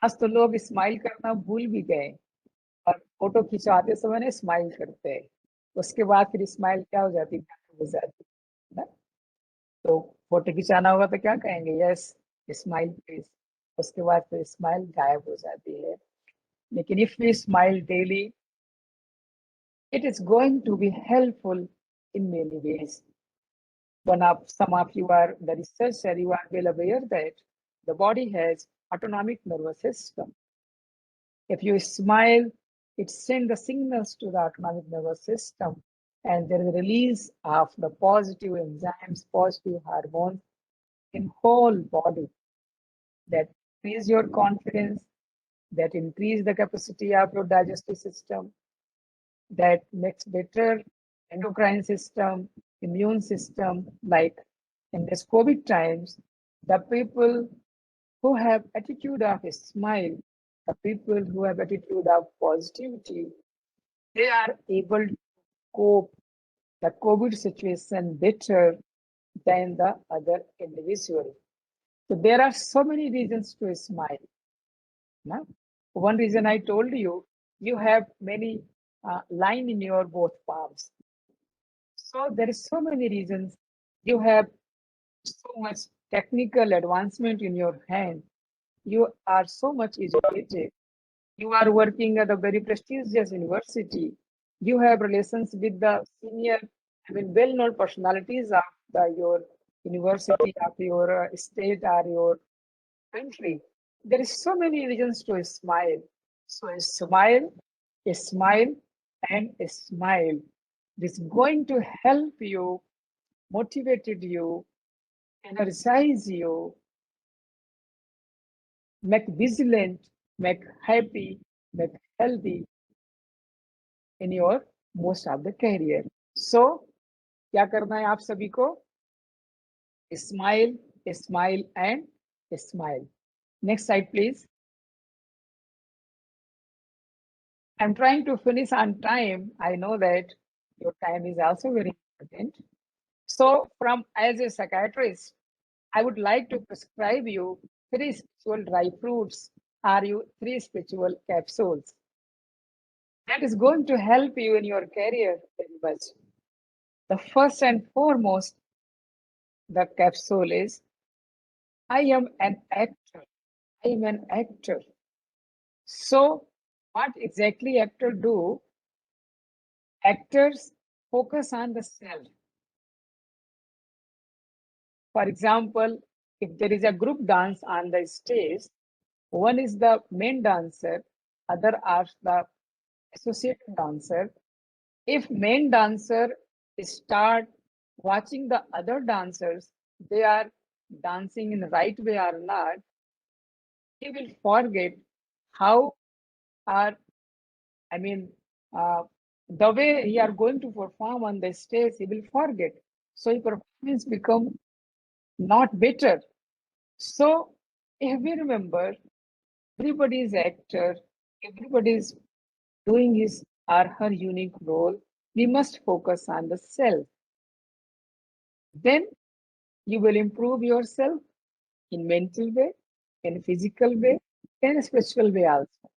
Speaker 3: आज तो लोग smile करना भूल भी गए और photo खिंचवाते समय ने स्माइल करते हैं, उसके बाद फिर स्माइल क्या हो जाती है ना. तो फोटो खिंचाना होगा तो क्या कहेंगे, यस स्माइल प्लीज, उसके बाद फिर स्माइल गायब हो जाती है. लेकिन if we smile daily, it is going to be helpful in many ways. Some of you are the researcher, you are well aware that the body has autonomic nervous system. If you smile, it sends the signals to the autonomic nervous system, and there is a release of the positive enzymes, positive hormones in whole body that increase your confidence, that increase the capacity of your digestive system, that makes better endocrine system, immune system. Like in this COVID times, the people who have attitude of a smile, the people who have attitude of positivity, they are able to cope the COVID situation better than the other individual. So there are so many reasons to smile. No? One reason I told you, you have many line in your both palms. So there is so many reasons. You have so much technical advancement in your hand. You are so much educated. You are working at a very prestigious university. You have relations with the senior, well-known personalities of your university, of your state, or your country. There is so many reasons to smile. So a smile, and a smile. This is going to help you, motivated you, energize you, make vigilant, make happy, make healthy in your most of the career. So, क्या करना है आप सभी को? Smile, smile, and smile. Next slide, please. I'm trying to finish on time. I know that your time is also very important. So, as a psychiatrist, I would like to prescribe you 3 spiritual dry fruits or 3 spiritual capsules. That is going to help you in your career very much. The first and foremost, the capsule is, I am an actor. I am an actor. So what exactly actors do? Actors focus on the self. For example, if there is a group dance on the stage, one is the main dancer, other are the associated dancer. If main dancer start watching the other dancers, they are dancing in the right way or not, he will forget how are, the way he are going to perform on the stage, he will forget. So his performance become not better. So if we remember, everybody is actor, everybody is doing his or her unique role, we must focus on the self. Then you will improve yourself in mental way, in physical way, in spiritual way also.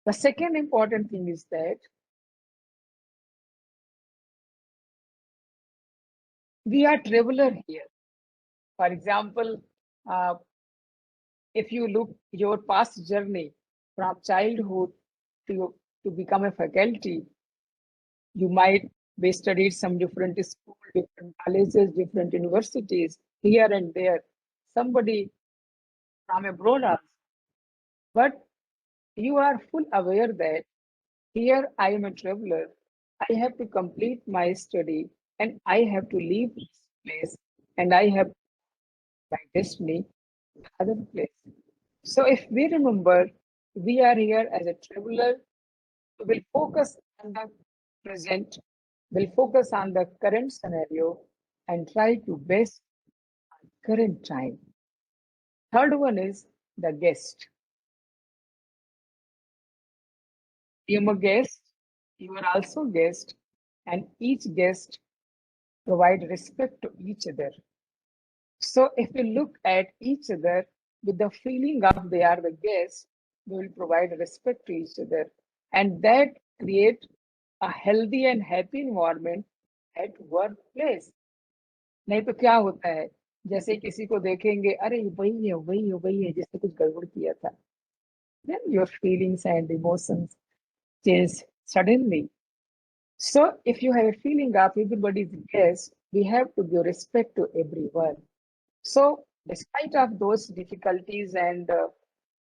Speaker 3: The second important thing is that we are traveler here. For example, if you look your past journey from childhood to become a faculty, you might be studied some different schools, different colleges, different universities, here and there. Somebody from abroad also. But you are full aware that here I am a traveler. I have to complete my study and I have to leave this place and I have my destiny other place. So if we remember, we are here as a traveler, we will focus on the present, will focus on the current scenario and try to best current time. Third one is the guest. I am a guest, you are also guest, and each guest provide respect to each other. So if we look at each other with the feeling of they are the guests, we will provide respect to each other. And that create a healthy and happy environment at workplace. नहीं तो क्या होता है, जैसे किसी को देखेंगे, अरे वही है जिसने कुछ गड़बड़ किया था. Then your feelings and emotions change suddenly. So if you have a feeling of everybody's guest, we have to give respect to everyone. So despite of those difficulties and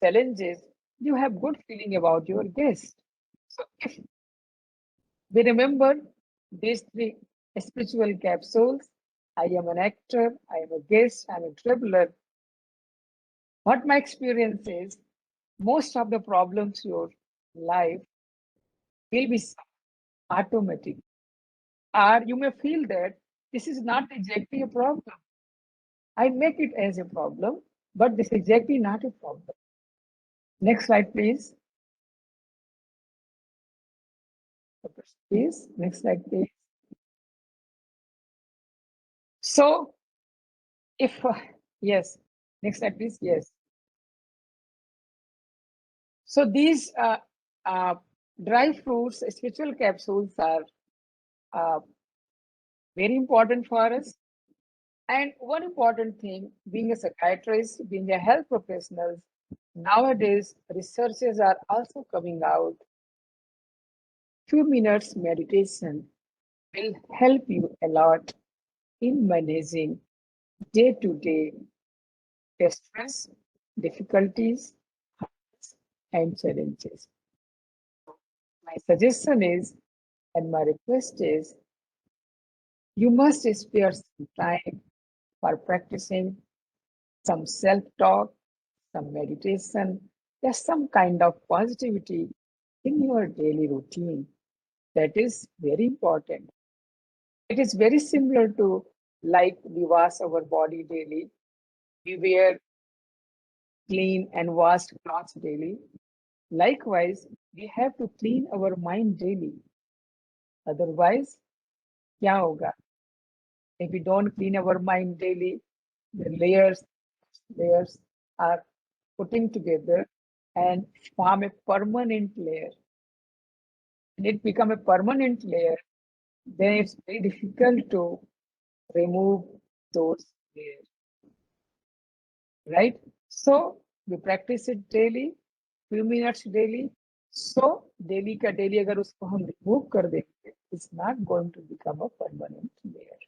Speaker 3: challenges, you have good feeling about your guest. So if we remember these 3 spiritual capsules, I am an actor, I am a guest, I am a traveler. what my experience is, most of the problems in your life will be automatic. Or you may feel that this is not exactly a problem. I make it as a problem, but this is exactly not a problem. Next slide, please. Please, next slide, please. So, if, yes, next slide, please, yes. So these dry fruits, spiritual capsules are very important for us. And one important thing, being a psychiatrist, being a health professional, nowadays researches are also coming out. Few minutes meditation will help you a lot in managing day-to-day stress, difficulties, and challenges. My suggestion is, and my request is, you must spare some time for practicing some self-talk, some meditation, just some kind of positivity in your daily routine. That is very important. It is very similar to like we wash our body daily, we wear clean and washed clothes daily. Likewise, we have to clean our mind daily. Otherwise, क्या होगा? If we don't clean our mind daily, the layers are putting together and form a permanent layer. And it become a permanent layer, then it's very difficult to remove those layers. Right? So we practice it daily, few minutes daily. So daily का daily अगर उसको हम remove कर देंगे, it's not going to become a permanent layer.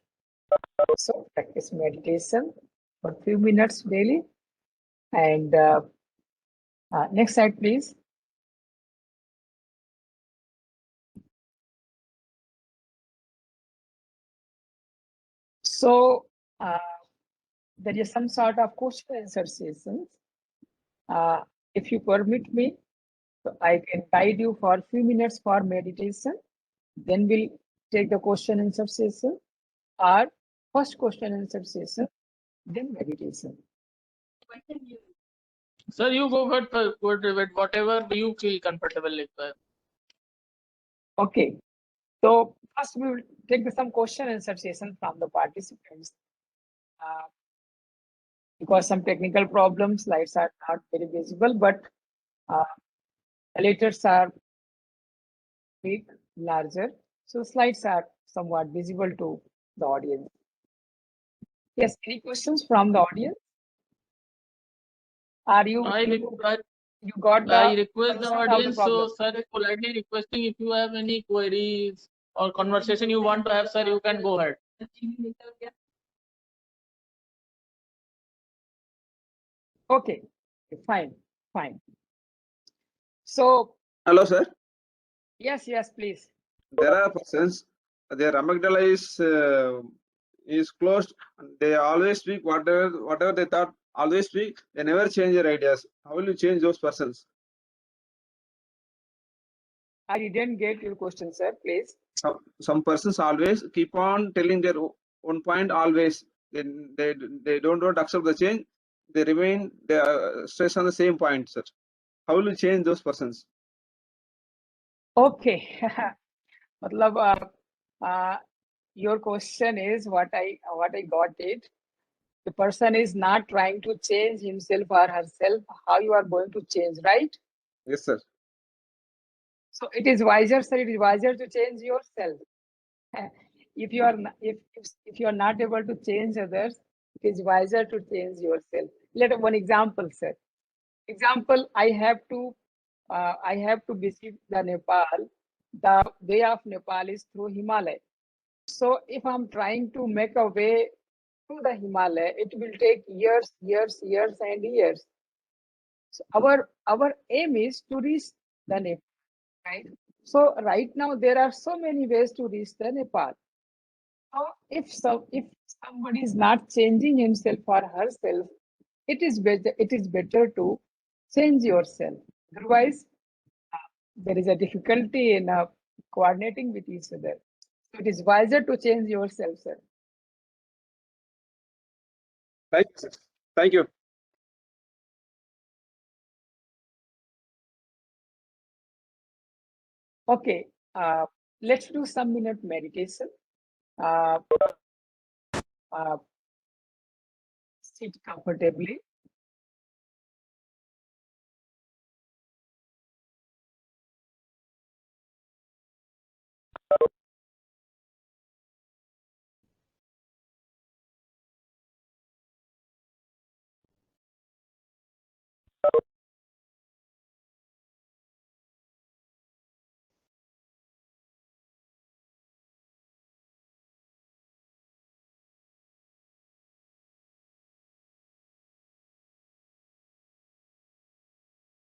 Speaker 3: So practice meditation for few minutes daily. And next slide, please. So there is some sort of question answer sessions. If you permit me, so I can guide you for a few minutes for meditation. Then we'll take the question answer session, or first question answer session, then meditation.
Speaker 2: Sir, you go with whatever you feel comfortable with.
Speaker 3: Okay. So first we will take some question answer session from the participants. Because some technical problems, slides are not very visible, but letters are big, larger. So slides are somewhat visible to the audience. Yes, any questions from the audience? Are you you got the
Speaker 2: I request the
Speaker 3: concept of
Speaker 2: audience,
Speaker 3: problem?
Speaker 2: so sir, politely requesting if you have any queries or conversation you want to have, sir, you can go ahead.
Speaker 3: Okay, fine. So
Speaker 6: Hello, sir.
Speaker 3: yes, please.
Speaker 6: There are persons, their amygdala is closed. They always speak whatever they thought. Always speak. They never change their ideas. How will you change those persons?
Speaker 3: I didn't get your question, sir. Please.
Speaker 6: Some persons always keep on telling their own point. Always they don't accept the change. They remain stress on the same point, sir. How will you change those persons?
Speaker 3: Okay. Matlab, your question is what I got it. The person is not trying to change himself or herself. How you are going to change, right?
Speaker 6: Yes, sir.
Speaker 3: So it is wiser, sir. It is wiser to change yourself. If you are not able to change others, it is wiser to change yourself. Let one example, sir. Example: I have to visit the Nepal. The way of Nepal is through Himalaya. So if I'm trying to make a way to the Himalaya, it will take years and years. So our aim is to reach the Nepal, right? So right now there are so many ways to reach the Nepal. So if somebody is not changing himself or herself, it is better to change yourself. Otherwise, there is a difficulty in coordinating with each other. So it is wiser to change yourself, sir.
Speaker 6: Thank you, sir. Thank you.
Speaker 3: Okay, let's do some minute meditation. Uh, sit comfortably.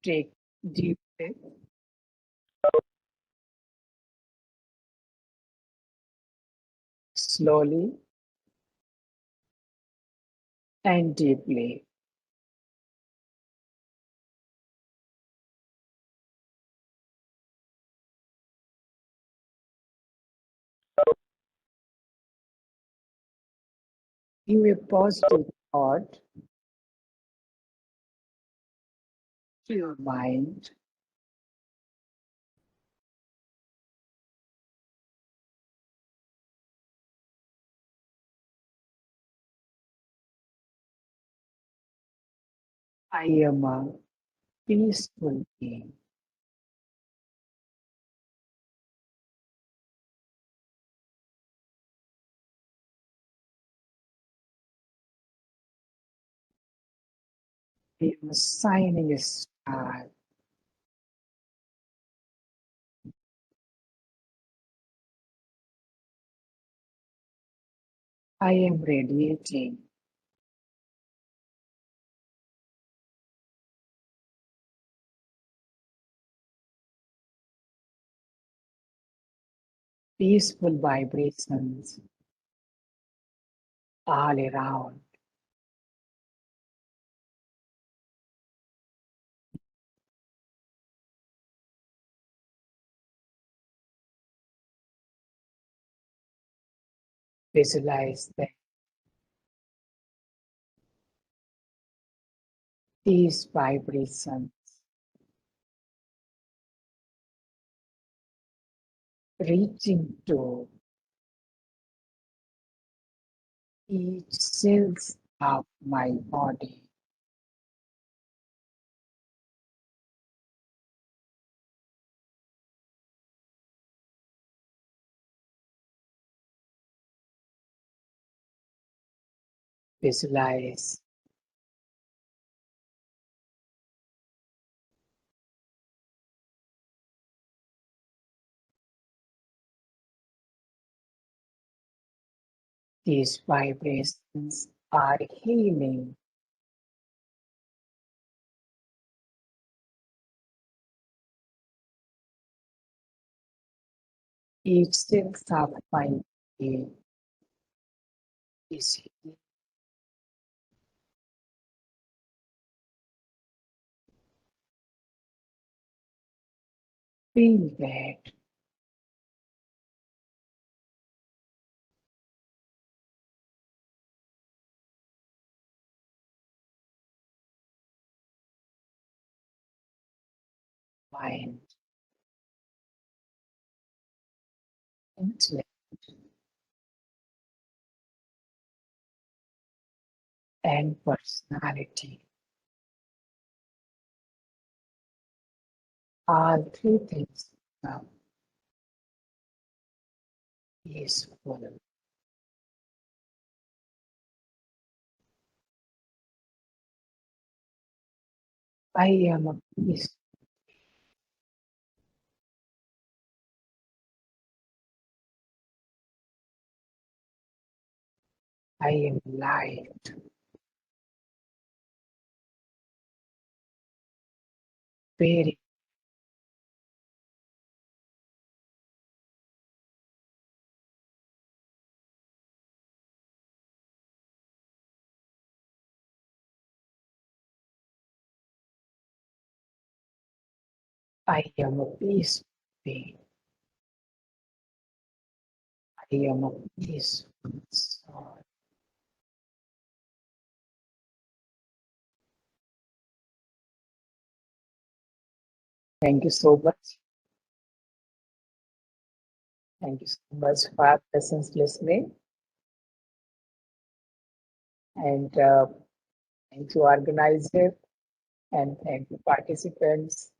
Speaker 3: Take deep breath. Slowly and deeply. Give a positive thought to your mind. I am a peaceful being. I am a shining star. I am radiating. Peaceful vibrations all around. Visualize that these vibrations reaching to each cells of my body. Visualize these vibrations are healing each cells of my body is healing. Feel that mind, intellect, and personality. All three things become peaceful. I am a peace. I am light. Very I am a peace being. I am a peace soul. Thank you so much. Thank you so much for lessons listening. And thank you, organizer, and thank you, participants.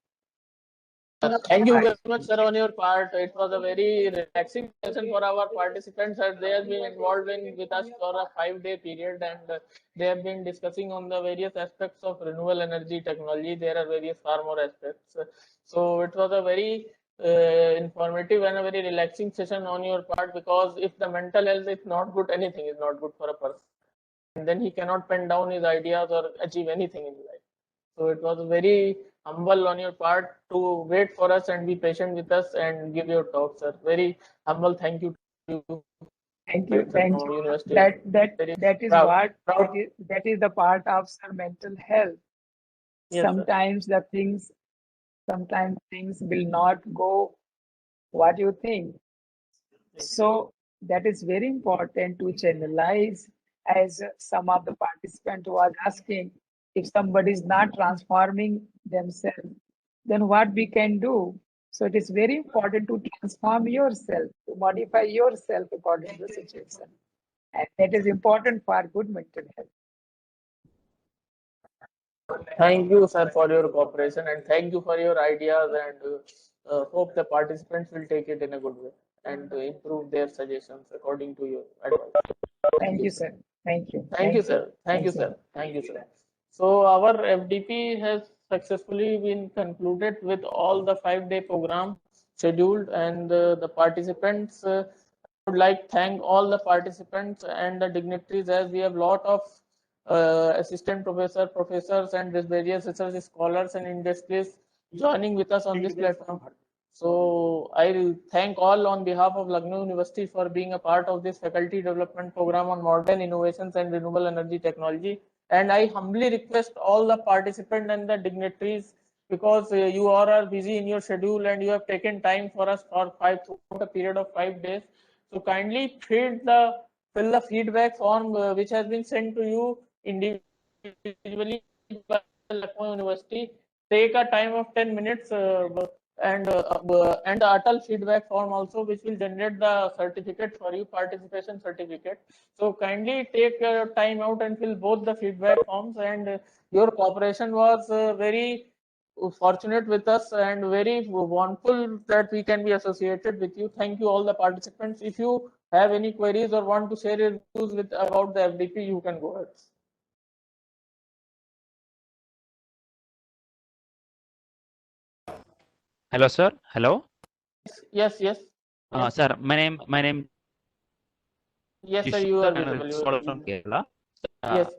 Speaker 2: Thank you very much, sir, on your part. It was a very relaxing session for our participants as they have been involved with us for a 5-day period, and they have been discussing on the various aspects of renewable energy technology. There are various far more aspects. So it was a very informative and a very relaxing session on your part, because if the mental health is not good, anything is not good for a person. And then he cannot pen down his ideas or achieve anything in life. So it was very humble on your part to wait for us and be patient with us and give your talk, sir. Very humble thank you to you.
Speaker 3: Thank you. Thank you.
Speaker 2: University.
Speaker 3: That is
Speaker 2: proud.
Speaker 3: what
Speaker 2: Proud.
Speaker 3: that is the part of our mental health.
Speaker 2: Yes, sir.
Speaker 3: Sometimes things will not go what you think. So that is very important to channelize, as some of the participant was asking, if somebody is not transforming themselves, then what we can do? So it is very important to transform yourself, to modify yourself according to the situation. And that is important for good mental health.
Speaker 2: Thank you, sir, for your cooperation, and thank you for your ideas, and hope the participants will take it in a good way and improve their suggestions according to your advice.
Speaker 3: Thank you, sir. Thank you.
Speaker 2: Thank you, sir. Thank you, sir. Thank you, sir. So our FDP has successfully been concluded with all the 5-day program scheduled, and the participants would like to thank all the participants and the dignitaries, as we have lot of assistant professors and various research scholars and industries joining with us on this platform. So I thank all on behalf of Lucknow University for being a part of this faculty development program on modern innovations and renewable energy technology. And I humbly request all the participants and the dignitaries, because you all are busy in your schedule and you have taken time for us for a period of 5 days. So kindly fill the feedback form which has been sent to you individually by Lucknow University. Take a time of 10 minutes and the Atal feedback form also, which will generate the certificate for you, participation certificate. So kindly take time out and fill both the feedback forms, and your cooperation was very fortunate with us and very wonderful that we can be associated with you. Thank you all the participants. If you have any queries or want to share your views about the FDP, you can go ahead.
Speaker 5: Hello, sir. Hello.
Speaker 2: Yes.
Speaker 5: Sir, my name.
Speaker 2: Yes, sir. You are visible.
Speaker 5: From Kerala.
Speaker 2: Yes.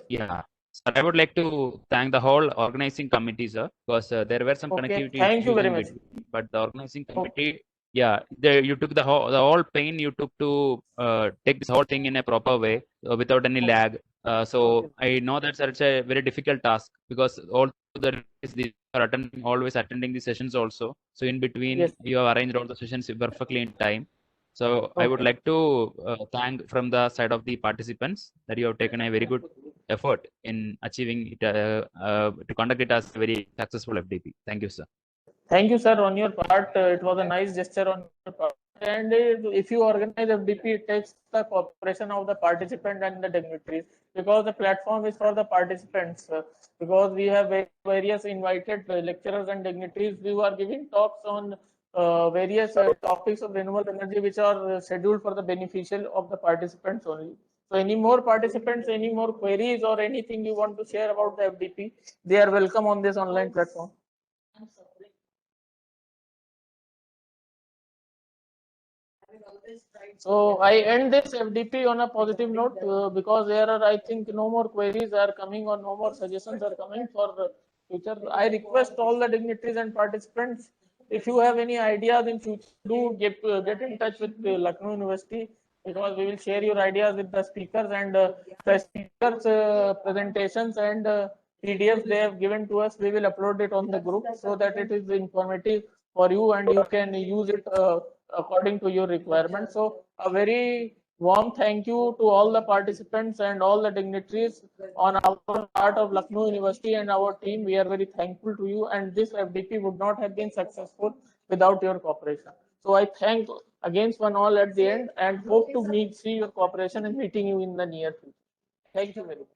Speaker 5: Yeah. Sir, I would like to thank the whole organizing committee, sir, because there were some connectivity
Speaker 2: Thank you
Speaker 5: issues
Speaker 2: very
Speaker 5: in
Speaker 2: much.
Speaker 5: between, but the organizing committee, you took the whole pain you took to take this whole thing in a proper way without any lag. So I know that, sir, it's a very difficult task, because all the are always attending the sessions also. So in between, you have arranged all the sessions perfectly in time. So I would like to thank from the side of the participants that you have taken a very good effort in achieving it to conduct it as a very successful FDP. Thank you, sir.
Speaker 2: Thank you, sir, on your part. It was a nice gesture on your part. And if you organize FDP, it takes the cooperation of the participant and the dignitaries, because the platform is for the participants. Because we have various invited lecturers and dignitaries who are giving talks on various topics of renewable energy, which are scheduled for the beneficial of the participants only. So any more participants, any more queries or anything you want to share about the FDP, they are welcome on this online platform. So I end this FDP on a positive note, because there are, I think, no more queries are coming or no more suggestions are coming for future. I request all the dignitaries and participants, if you have any ideas in future, do get in touch with Lucknow University, because we will share your ideas with the speakers, and the speakers presentations and PDF they have given to us, we will upload it on the group so that it is informative for you and you can use it according to your requirement. So a very warm thank you to all the participants and all the dignitaries on our part of Lucknow University and our team. We are very thankful to you, and this FDP would not have been successful without your cooperation. So I thank against one all at the end and hope to see your cooperation and meeting you in the near future. Thank you very much.